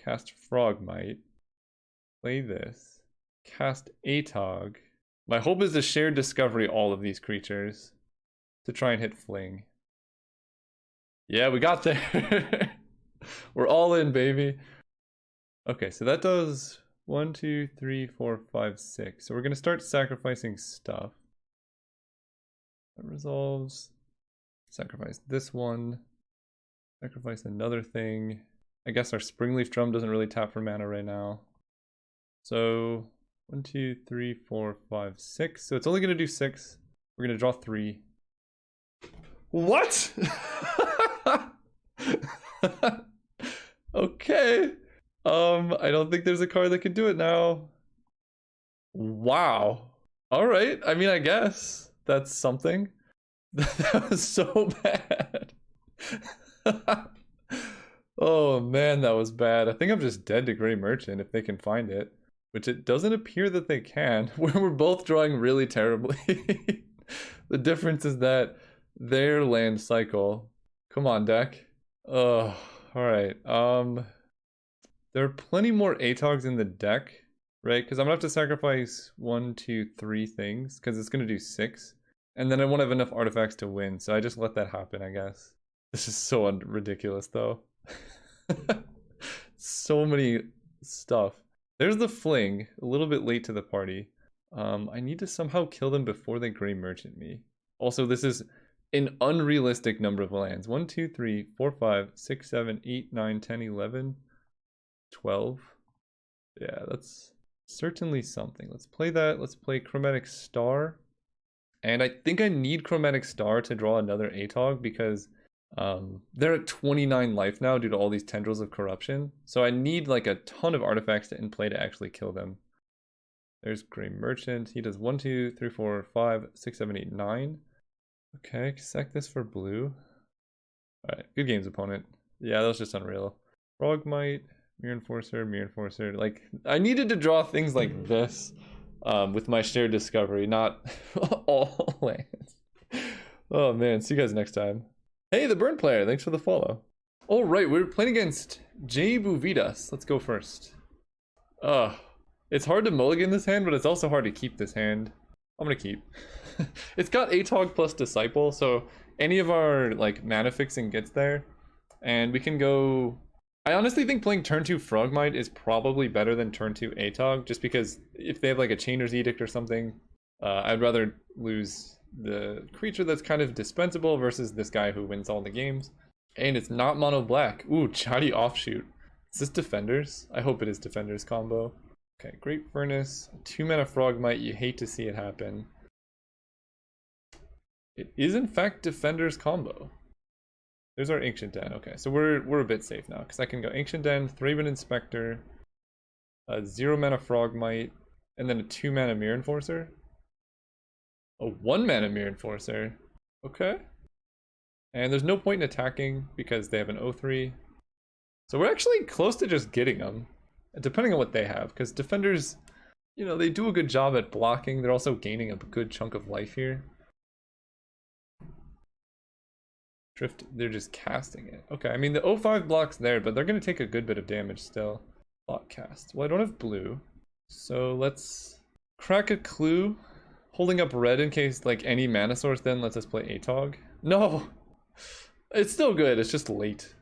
cast Frogmite, play this, cast Atog. My hope is to share Discovery all of these creatures to try and hit Fling. Yeah, we got there. We're all in, baby. Okay, so that does 1, 2, 3, 4, 5, 6. So we're gonna start sacrificing stuff. That resolves. Sacrifice this one. Sacrifice another thing. I guess our Springleaf Drum doesn't really tap for mana right now. So 1, 2, 3, 4, 5, 6. So it's only gonna do 6. We're gonna draw 3. What? Okay. I don't think there's a card that can do it now. Wow. All right. I mean, I guess that's something. That was so bad. Oh man, that was bad. I think I'm just dead to Grey Merchant if they can find it, which it doesn't appear that they can. We're both drawing really terribly. The difference is that their land cycle. Come on, deck. Oh, all right. There are plenty more ATOGs in the deck, right? Because I'm gonna have to sacrifice 1, 2, 3 things, because it's gonna do 6. And then I won't have enough artifacts to win, so I just let that happen, I guess. This is so ridiculous, though. So many stuff. There's the fling, a little bit late to the party. I need to somehow kill them before they Gray Merchant me. Also, this is an unrealistic number of lands. 1, 2, 3, 4, 5, 6, 7, 8, 9, 10, 11, 12. Yeah, that's certainly something. Let's play that. Let's play Chromatic Star. And I think I need Chromatic Star to draw another ATOG because they're at 29 life now due to all these Tendrils of Corruption. So I need like a ton of artifacts in play to actually kill them. There's Gray Merchant. He does 1, 2, 3, 4, 5, 6, 7, 8, 9. Okay, sack this for blue. Alright, good games, opponent. Yeah, that was just unreal. Frogmite, Mirror Enforcer, Mirror Enforcer. Like, I needed to draw things like this with my shared discovery, not all lands. Oh man, see you guys next time. Hey, the Burn player, thanks for the follow. All right, we're playing against Jay Buvidas. Let's go first. It's hard to mulligan this hand, but it's also hard to keep this hand. I'm gonna keep. It's got ATOG plus Disciple, so any of our like mana fixing gets there. And we can go... I honestly think playing turn 2 Frogmite is probably better than turn 2 ATOG, just because if they have like a Chainer's Edict or something, I'd rather lose the creature that's kind of dispensable versus this guy who wins all the games. And it's not mono black. Ooh, Chatty Offshoot. Is this Defenders? I hope it is Defenders combo. Okay, Great Furnace, 2 mana Frogmite, you hate to see it happen. It is in fact Defenders combo. There's our Ancient Den. Okay, so we're a bit safe now, because I can go Ancient Den, Thraben Inspector, a 0 mana Frogmite, and then a 2 mana Mirror Enforcer. A 1 mana Mirror Enforcer. Okay. And there's no point in attacking because they have an 0/3. So we're actually close to just getting them, depending on what they have, because Defenders, you know, they do a good job at blocking. They're also gaining a good chunk of life here. Drift, they're just casting it. Okay, I mean the 0/5 block's there, but they're going to take a good bit of damage still. Block cast. Well, I don't have blue, so let's crack a clue. Holding up red in case like any mana source then lets us play ATOG. No! It's still good, it's just late.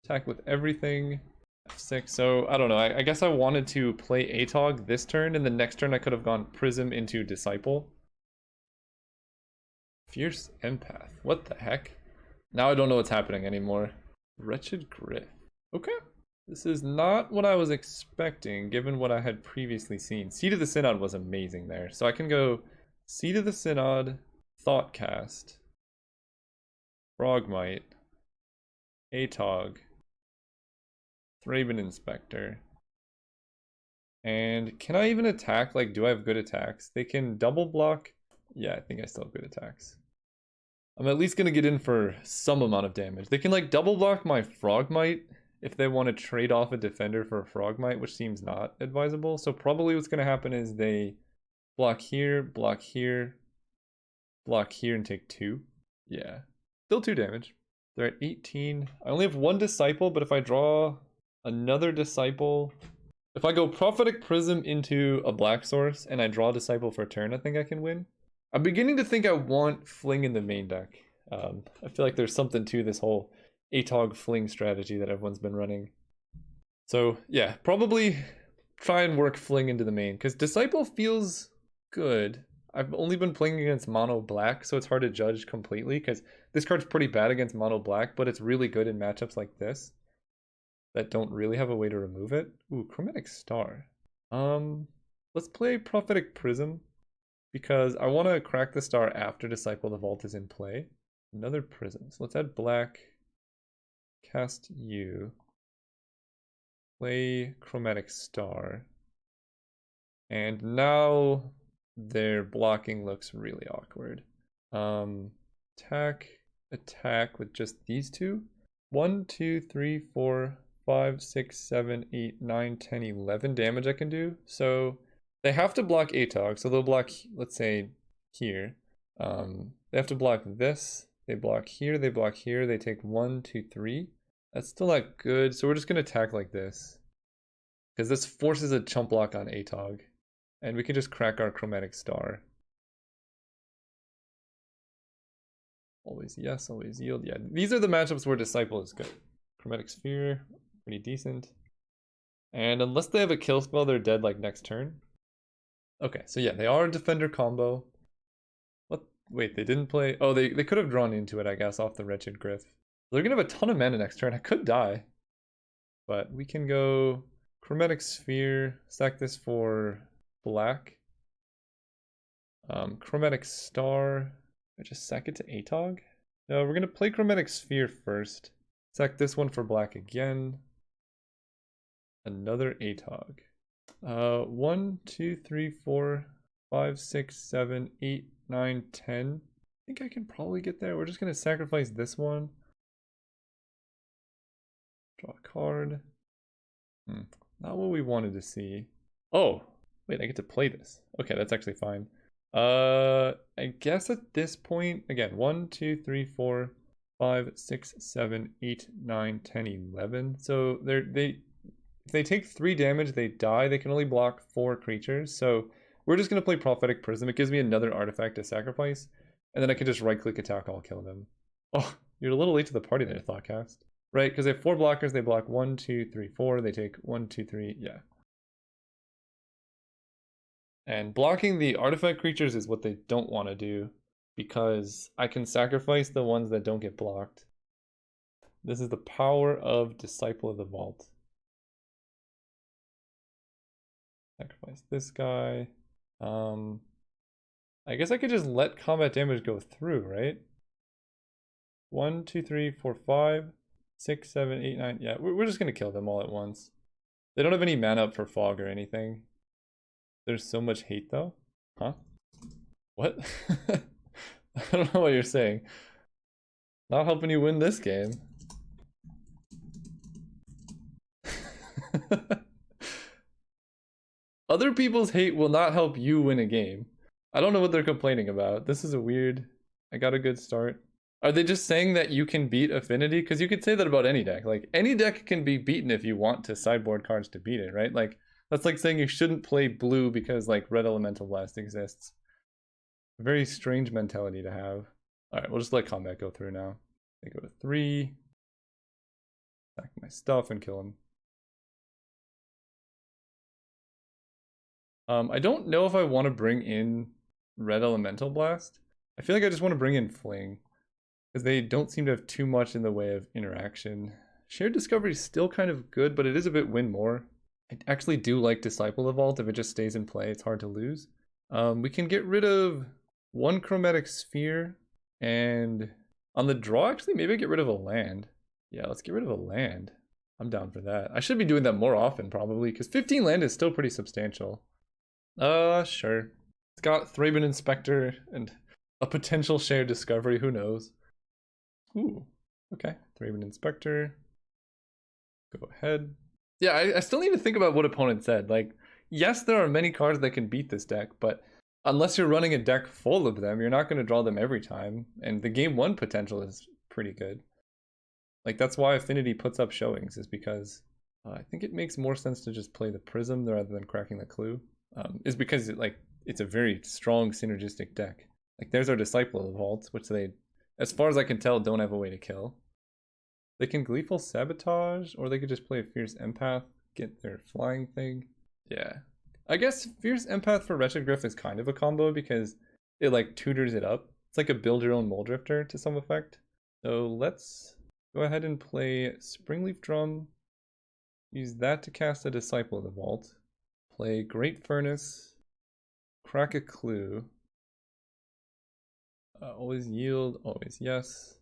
Attack with everything. F6, so I don't know, I guess I wanted to play ATOG this turn, and the next turn I could have gone Prism into Disciple. Fierce Empath, what the heck? Now I don't know what's happening anymore. Wretched Griff. Okay. This is not what I was expecting, given what I had previously seen. Seed of the Synod was amazing there. So I can go Seed of the Synod, Thoughtcast, Frogmite, ATOG, Thraben Inspector. And can I even attack? Like, do I have good attacks? They can double block. Yeah, I think I still have good attacks. I'm at least going to get in for some amount of damage. They can like double block my Frogmite if they want to trade off a defender for a Frogmite, which seems not advisable. So probably what's going to happen is they block here, block here, block here, and take 2. Yeah, still 2 damage. They're at 18. I only have 1 Disciple, but if I draw another Disciple, if I go Prophetic Prism into a black source and I draw a Disciple for a turn, I think I can win. I'm beginning to think I want Fling in the main deck. I feel like there's something to this whole ATOG Fling strategy that everyone's been running. So yeah, probably try and work Fling into the main, because Disciple feels good. I've only been playing against mono black, so it's hard to judge completely, because this card's pretty bad against mono black, but it's really good in matchups like this that don't really have a way to remove it. Ooh, Chromatic Star. Let's play Prophetic Prism, because I want to crack the star after Disciple the Vault is in play. Another Prism. So let's add black. Cast you. Play Chromatic Star. And now their blocking looks really awkward. Attack with just these 2. 1, 2, 3, 4, 5, 6, 7, 8, 9, 10, 11 damage I can do. So they have to block ATOG, so they'll block, let's say, here. They have to block this. They block here, they block here. They take 1, 2, 3. That's still not good, so we're just going to attack like this. Because this forces a chump block on Atog. And we can just crack our Chromatic Star. Always yes, always yield. Yeah, these are the matchups where Disciple is good. Chromatic Sphere, pretty decent. And unless they have a kill spell, they're dead like next turn. Okay, so yeah, they are a defender combo. What? Wait, they didn't play... Oh, they could have drawn into it, I guess, off the Wretched Griff. They're gonna have a ton of mana next turn. I could die. But we can go Chromatic Sphere, sack this for black. Chromatic Star. I just sack it to Atog? No, we're gonna play Chromatic Sphere first. Sack this one for black again. Another Atog. 1, 2, 3, 4, 5, 6, 7, 8, 9, 10. I think I can probably get there. We're just gonna sacrifice this one. Draw a card. Not what we wanted to see. Oh, wait, I get to play this. Okay, that's actually fine. I guess at this point, again, 1, 2, 3, 4, 5, 6, 7, 8, 9, 10, 11. So if they take 3 damage, they die. They can only block 4 creatures. So we're just going to play Prophetic Prism. It gives me another artifact to sacrifice. And then I can just right-click attack, I'll kill them. Oh, you're a little late to the party there, Thoughtcast. Right, because they have 4 blockers. They block 1, 2, 3, 4. They take 1, 2, 3. Yeah. And blocking the artifact creatures is what they don't want to do, because I can sacrifice the ones that don't get blocked. This is the power of Disciple of the Vault. Sacrifice this guy. I guess I could just let combat damage go through, right? 1, 2, 3, 4, 5, 6, 7, 8, 9. Yeah, we're just gonna kill them all at once. They don't have any mana up for fog or anything. There's so much hate though. Huh? What? I don't know what you're saying. Not helping you win this game. Other people's hate will not help you win a game. I don't know what they're complaining about. This is a weird... I got a good start. Are they just saying that you can beat Affinity? Because you could say that about any deck. Like, any deck can be beaten if you want to sideboard cards to beat it, right? Like, that's like saying you shouldn't play blue because, like, Red Elemental Blast exists. A very strange mentality to have. Alright, we'll just let combat go through now. They go to 3. Sack my stuff and kill him. I don't know if I want to bring in Red Elemental Blast. I feel like I just want to bring in Fling, because they don't seem to have too much in the way of interaction. Shared Discovery is still kind of good, but it is a bit win more. I actually do like Disciple of Vault. If it just stays in play, it's hard to lose. We can get rid of 1 Chromatic Sphere, and on the draw, actually, maybe get rid of a land. Yeah, let's get rid of a land. I'm down for that. I should be doing that more often, probably, because 15 land is still pretty substantial. Sure. It's got Thraben Inspector and a potential Shared Discovery, who knows? Ooh, okay. Thraben Inspector. Go ahead. Yeah, I still need to think about what opponent said. Like, yes, there are many cards that can beat this deck, but unless you're running a deck full of them, you're not going to draw them every time. And the game 1 potential is pretty good. Like, that's why Affinity puts up showings, is because I think it makes more sense to just play the Prism rather than cracking the Clue. Is because it's a very strong synergistic deck. Like, there's our Disciple of the Vault, which they, as far as I can tell, don't have a way to kill. They can Gleeful Sabotage, or they could just play a Fierce Empath, get their flying thing. Yeah. I guess Fierce Empath for Wretched Griff is kind of a combo because it like tutors it up. It's like a build your own Mole Drifter to some effect. So let's go ahead and play Springleaf Drum. Use that to cast a Disciple of the Vault. Play Great Furnace. Crack a Clue. Always yield, always yes.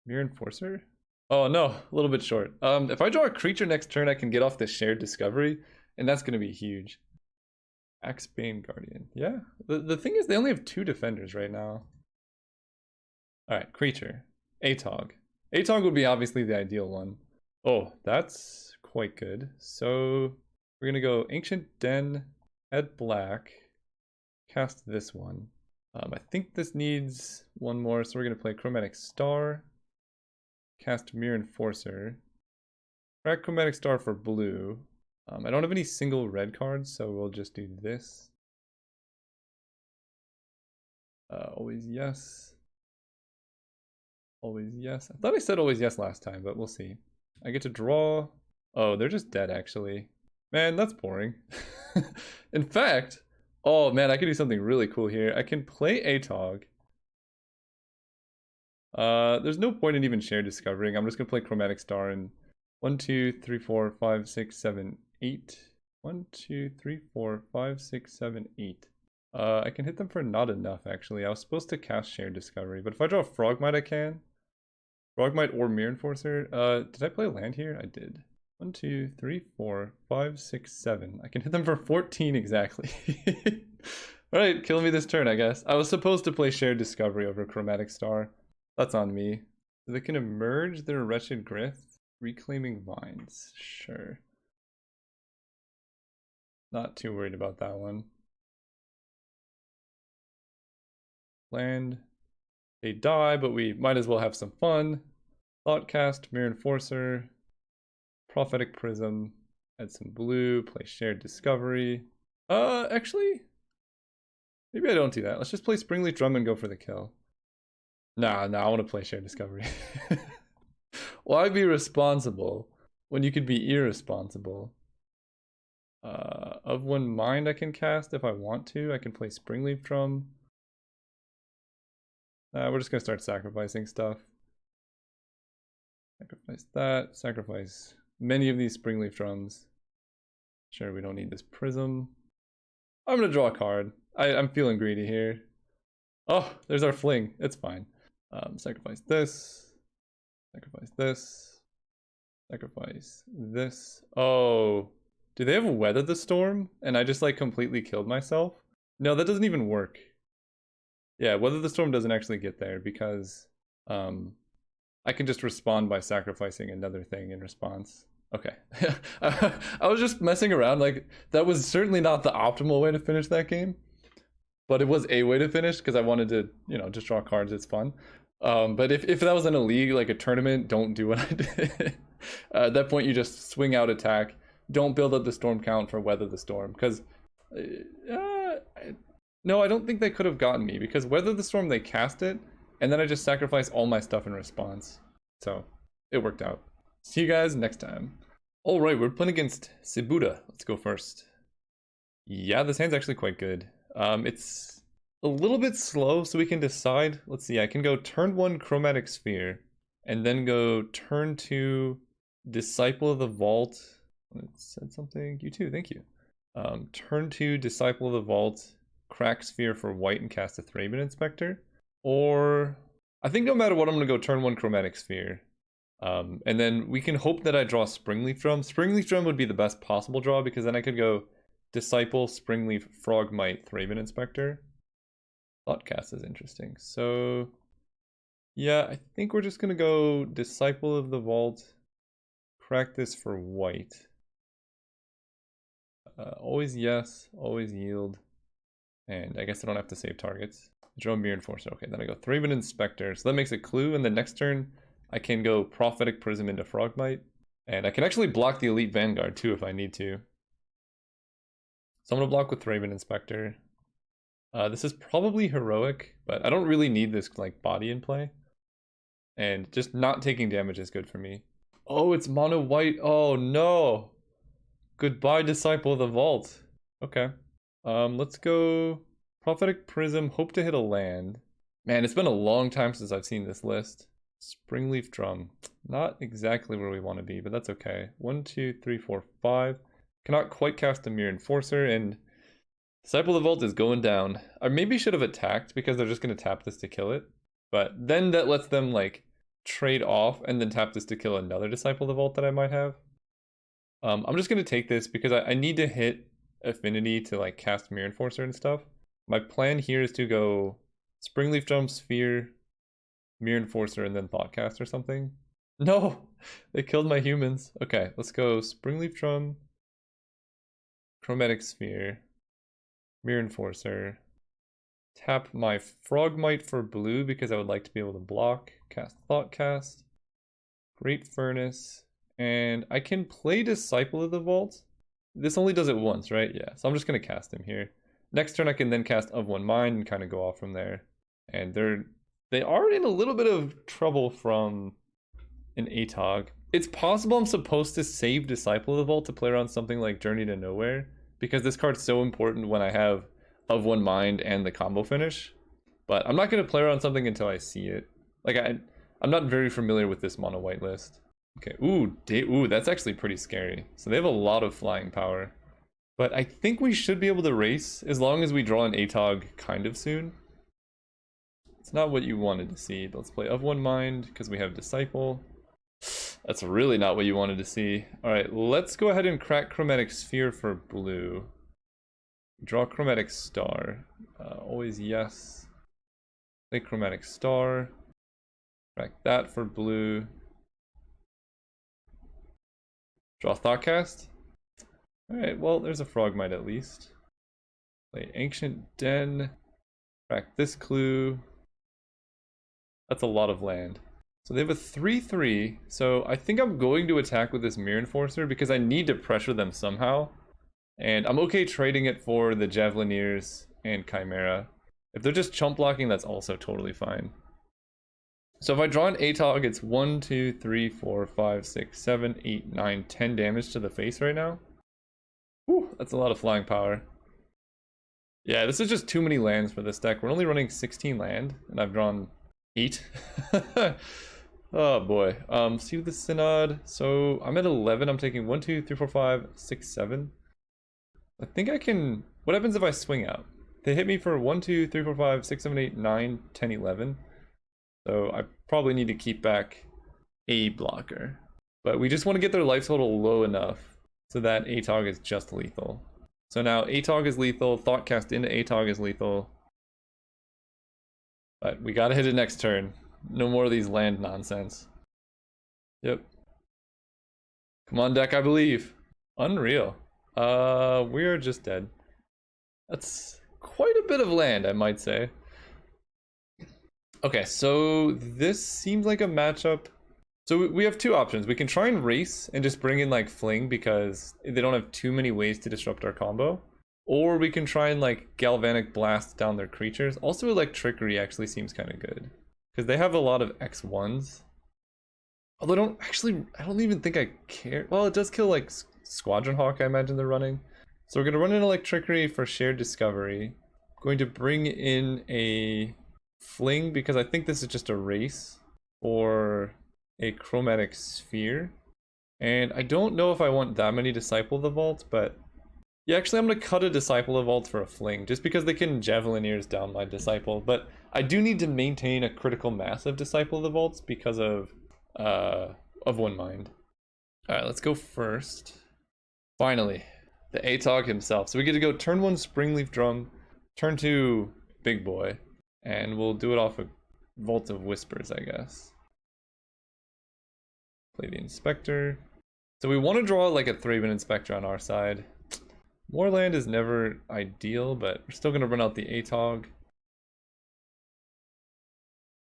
Mirror Enforcer? Oh no, a little bit short. If I draw a creature next turn, I can get off the Shared Discovery, and that's going to be huge. Axebane Guardian. Yeah, the thing is they only have 2 defenders right now. Alright, creature. Atog. Atog would be obviously the ideal one. Oh, that's quite good. So we're going to go Ancient Den, add black, cast this one. I think this needs one more, so we're going to play Chromatic Star, cast Mirror Enforcer, crack Chromatic Star for blue, I don't have any single red cards, so we'll just do this. Always yes. Always yes. I thought I said always yes last time, but we'll see. I get to draw. Oh, they're just dead, actually. Man, that's boring. In fact, oh man, I can do something really cool here. I can play Atog. There's no point in even share discovering. I'm just gonna play Chromatic Star and 1, 2, 3, 4, 5, 6, 7, 8. 1, 2, 3, 4, 5, 6, 7, 8. I can hit them for not enough, actually. I was supposed to cast Share Discovery, but if I draw Frogmite, I can. Frogmite or Mirror Enforcer. Did I play land here? I did. 1, 2, 3, 4, 5, 6, 7. I can hit them for 14 exactly. Alright, kill me this turn, I guess. I was supposed to play Shared Discovery over Chromatic Star. That's on me. So they can emerge their Wretched Griff. Reclaiming Vines. Sure. Not too worried about that one. Land. They die, but we might as well have some fun. Thoughtcast, Mirror Enforcer, Prophetic Prism, add some blue, play Shared Discovery. Actually, maybe I don't do that. Let's just play Springleaf Drum and go for the kill. Nah, I want to play Shared Discovery. Why be responsible when you could be irresponsible? Of One Mind I can cast if I want to. I can play Springleaf Drum. We're just gonna start sacrificing stuff. Sacrifice that, sacrifice many of these Springleaf Drums. Sure, we don't need this Prism. I'm gonna draw a card. I'm feeling greedy here. Oh, there's our fling. It's fine. Sacrifice this. Sacrifice this. Sacrifice this. Oh, do they have Weather the Storm? And I just like completely killed myself? No, that doesn't even work. Yeah, Weather the Storm doesn't actually get there because I can just respond by sacrificing another thing in response. Okay. I was just messing around. Like, that was certainly not the optimal way to finish that game. But it was a way to finish because I wanted to, you know, just draw cards. It's fun. But if that was in a league, like a tournament, don't do what I did. At that point, you just swing out attack. Don't build up the storm count for Weather the Storm. Because, no, I don't think they could have gotten me. Because Weather the Storm, they cast it. And then I just sacrifice all my stuff in response. So, it worked out. See you guys next time. Alright, we're playing against Sibuda. Let's go first. Yeah, this hand's actually quite good. It's a little bit slow, so we can decide. Let's see, I can go turn 1 Chromatic Sphere, and then go turn 2 Disciple of the Vault. It said something. You too, thank you. Turn 2 Disciple of the Vault, crack Sphere for white and cast a Thraben Inspector. Or, I think no matter what, I'm going to go turn 1 Chromatic Sphere. And then we can hope that I draw Springleaf Drum. Springleaf Drum would be the best possible draw, because then I could go Disciple, Springleaf, Frogmite, Thraben Inspector. Thoughtcast is interesting. So, yeah, I think we're just going to go Disciple of the Vault, crack this for white. Always yes, always yield. And I guess I don't have to save targets. Draw Mirror Enforcer. Okay, then I go Thraben Inspector. So that makes a clue, and the next turn I can go Prophetic Prism into Frogmite. And I can actually block the Elite Vanguard too if I need to. So I'm going to block with Thraben Inspector. This is probably heroic, but I don't really need this like body in play. And just not taking damage is good for me. Oh, it's mono white. Oh no. Goodbye, Disciple of the Vault. Okay. Let's go Prophetic Prism, hope to hit a land. Man, it's been a long time since I've seen this list. Springleaf Drum. Not exactly where we want to be, but that's okay. 1, 2, 3, 4, 5. Cannot quite cast a Mirror Enforcer, and Disciple of the Vault is going down. I maybe should have attacked because they're just going to tap this to kill it. But then that lets them like trade off and then tap this to kill another Disciple of the Vault that I might have. I'm just going to take this because I need to hit Affinity to like cast Mirror Enforcer and stuff. My plan here is to go Springleaf Drum, Sphere, Mirror Enforcer, and then Thoughtcast or something. No! They killed my humans. Okay, let's go Springleaf Drum, Chromatic Sphere, Mirror Enforcer, tap my Frogmite for blue because I would like to be able to block, cast Thoughtcast, Great Furnace, and I can play Disciple of the Vault this only does it once, right? Yeah, so I'm just gonna cast him here. Next turn I can then cast Of One Mind and kind of go off from there. And they are in a little bit of trouble from an ATOG. It's possible I'm supposed to save Disciple of the Vault to play around something like Journey to Nowhere, because this card's so important when I have Of One Mind and the combo finish. But I'm not going to play around something until I see it. Like, I'm not very familiar with this mono white list. Okay, ooh, that's actually pretty scary. So they have a lot of flying power. But I think we should be able to race as long as we draw an ATOG kind of soon. It's not what you wanted to see, but let's play Of One Mind because we have Disciple. That's really not what you wanted to see. Alright, let's go ahead and crack Chromatic Sphere for blue. Draw Chromatic Star. Always yes. Play Chromatic Star. Crack that for blue. Draw Thoughtcast. Alright, well, there's a Frogmite at least. Play Ancient Den. Crack this clue. That's a lot of land. So they have a 3/3, so I think I'm going to attack with this Mirror Enforcer because I need to pressure them somehow. And I'm okay trading it for the Javelineers and Chimera. If they're just chump blocking, that's also totally fine. So if I draw an ATOG, it's 1, 2, 3, 4, 5, 6, 7, 8, 9, 10 damage to the face right now. Whew, that's a lot of flying power. Yeah, this is just too many lands for this deck. We're only running 16 land, and I've drawn 8. Oh boy. See the Synod. So I'm at 11. I'm taking 1, 2, 3, 4, 5, 6, 7. I think I can. What happens if I swing out? They hit me for 1, 2, 3, 4, 5, 6, 7, 8, 9, 10, 11. So I probably need to keep back a blocker. But we just want to get their life total low enough so that ATOG is just lethal. So now ATOG is lethal, Thoughtcast into ATOG is lethal. But we gotta hit it next turn. No more of these land nonsense. Yep. Come on, deck, I believe. Unreal. We are just dead. That's quite a bit of land, I might say. Okay, so this seems like a matchup. So we have two options. We can try and race and just bring in like Fling because they don't have too many ways to disrupt our combo. Or we can try and like Galvanic Blast down their creatures. Also Electrickery actually seems kind of good. Because they have a lot of X1s. Although I don't even think I care. Well, it does kill like Squadron Hawk, I imagine they're running. So we're going to run an Electrickery for Shared Discovery. I'm going to bring in a Fling because I think this is just a race. Or a Chromatic Sphere. And I don't know if I want that many Disciple of the Vault, but yeah, actually I'm going to cut a Disciple of the Vault for a Fling, just because they can Javelineers down my Disciple, but I do need to maintain a critical mass of Disciple of the Vaults because of One Mind. Alright, let's go first. Finally, the ATOG himself. So we get to go turn 1 Springleaf Drum, turn 2 Big Boy, and we'll do it off of Vault of Whispers, I guess. Play the Inspector. So we want to draw like a Thraben Inspector on our side. More land is never ideal, but we're still going to run out the ATOG.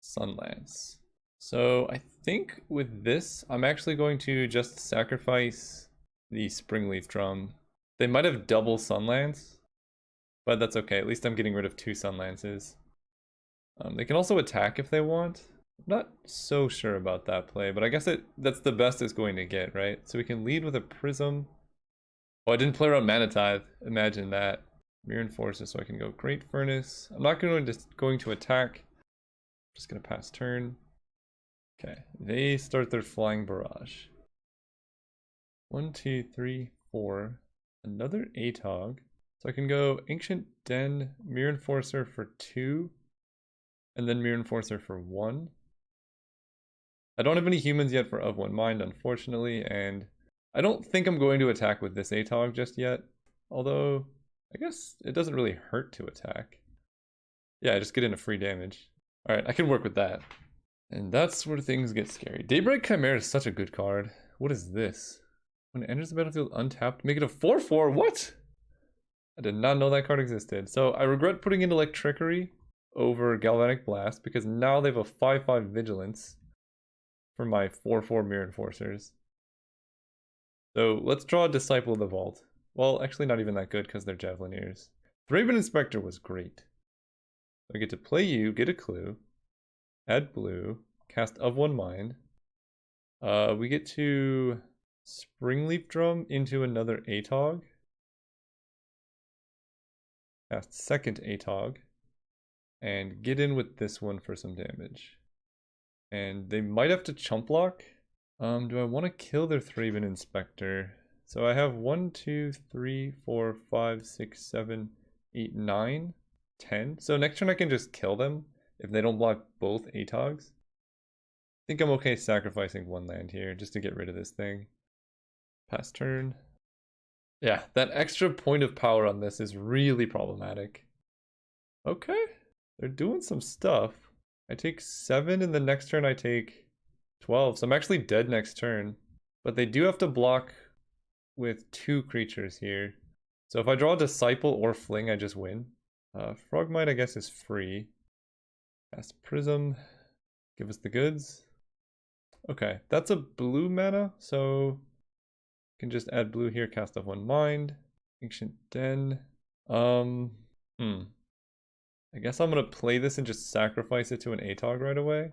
Sunlance. So I think with this, I'm actually going to just sacrifice the Springleaf Drum. They might have double Sunlance, but that's okay. At least I'm getting rid of 2 Sunlances. They can also attack if they want. I'm not so sure about that play, but I guess that's the best it's going to get, right? So we can lead with a Prism. Oh, I didn't play around Mana Tithe. Imagine that. Mirror Enforcer, so I can go Great Furnace. I'm not going to attack. I'm just going to pass turn. Okay, they start their Flying Barrage. 1, 2, 3, 4. Another ATOG. So I can go Ancient Den, Mirror Enforcer for 2, and then Mirror Enforcer for 1. I don't have any humans yet for Of One Mind, unfortunately, and I don't think I'm going to attack with this ATOG just yet. Although, I guess it doesn't really hurt to attack. Yeah, I just get into free damage. Alright, I can work with that. And that's where things get scary. Daybreak Chimera is such a good card. What is this? When it enters the battlefield untapped, make it a 4/4. What? I did not know that card existed. So I regret putting in Electrickery over Galvanic Blast because now they have a 5/5 Vigilance for my 4/4 Mirror Enforcers. So let's draw a Disciple of the Vault. Well, actually not even that good because they're Javelineers. Thraben Inspector was great. I get to play you, get a clue, add blue, cast Of One Mind. We get to Springleaf Drum into another Atog. Cast second Atog. And get in with this one for some damage. And they might have to chump block. Do I want to kill their Thraben Inspector? So I have 1, 2, 3, 4, 5, 6, 7, 8, 9, 10. So next turn I can just kill them if they don't block both Atogs. I think I'm okay sacrificing one land here just to get rid of this thing. Pass turn. Yeah, that extra point of power on this is really problematic. Okay, they're doing some stuff. I take 7 and the next turn I take 12. So I'm actually dead next turn. But they do have to block with 2 creatures here. So if I draw Disciple or Fling, I just win. Frogmite, I guess, is free. Cast Prism. Give us the goods. Okay, that's a blue mana, so I can just add blue here, cast Of One Mind. Ancient Den. I guess I'm gonna play this and just sacrifice it to an Atog right away.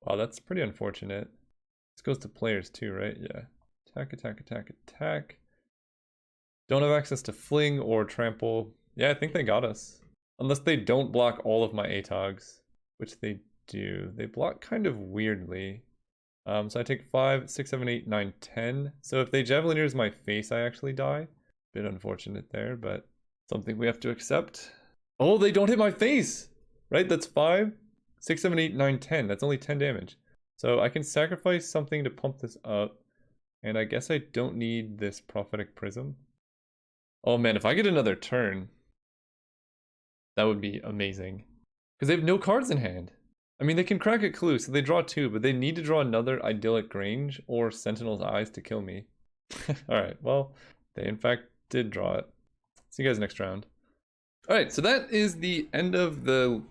Wow, that's pretty unfortunate. This goes to players too, right? Yeah. Attack, attack, attack, attack. Don't have access to Fling or Trample. Yeah, I think they got us. Unless they don't block all of my Atogs, which they do. They block kind of weirdly. So I take 5, 6, 7, 8, 9, 10. So if they Javelineers my face, I actually die. Bit unfortunate there, but something we have to accept. Oh, they don't hit my face! Right, that's 5, 6, 7, 8, 9, 10. That's only 10 damage. So I can sacrifice something to pump this up. And I guess I don't need this Prophetic Prism. Oh man, if I get another turn, that would be amazing. Because they have no cards in hand. I mean, they can crack a clue, so they draw 2, but they need to draw another Idyllic Grange or Sentinel's Eyes to kill me. Alright, well, they in fact did draw it. See you guys next round. Alright, so that is the end of the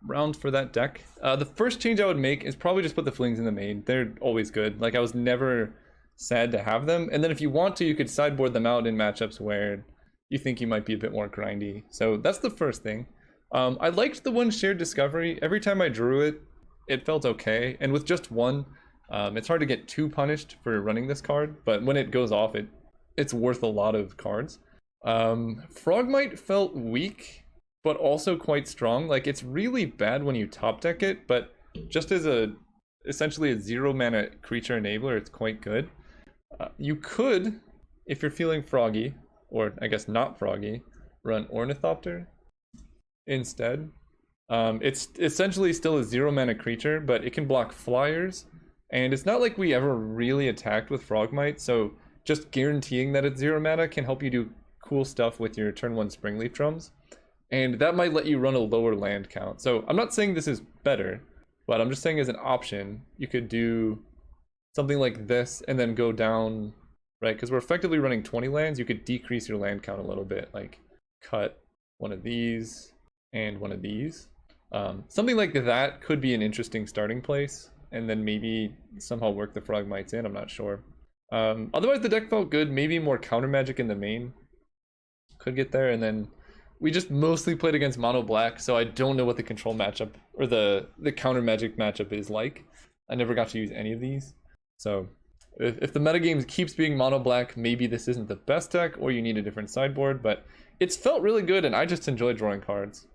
round for that deck. The first change I would make is probably just put the Flings in the main. They're always good. Like, I was never sad to have them. And then if you want to, you could sideboard them out in matchups where you think you might be a bit more grindy. So that's the first thing. I liked the one Shared Discovery. Every time I drew it, it felt okay. And with just one, it's hard to get too punished for running this card. But when it goes off, it's worth a lot of cards. Frogmite felt weak, but also quite strong. Like, it's really bad when you top deck it, but just as essentially a 0 mana creature enabler, it's quite good. You could, if you're feeling froggy, or I guess not froggy, run Ornithopter instead. It's essentially still a 0 mana creature, but it can block flyers, and it's not like we ever really attacked with Frogmite, so just guaranteeing that it's 0 mana can help you do cool stuff with your turn 1 Springleaf Drums, and that might let you run a lower land count. So I'm not saying this is better, but I'm just saying as an option, you could do something like this and then go down, right? Because we're effectively running 20 lands. You could decrease your land count a little bit, like cut one of these and one of these. Something like that could be an interesting starting place, and then maybe somehow work the Frogmites in. I'm not sure. Otherwise, the deck felt good. Maybe more counter magic in the main could get there, and then we just mostly played against mono black, so I don't know what the control matchup or the counter magic matchup is like. I never got to use any of these, so if the metagame keeps being mono black, maybe this isn't the best deck, or you need a different sideboard. But it's felt really good, and I just enjoy drawing cards.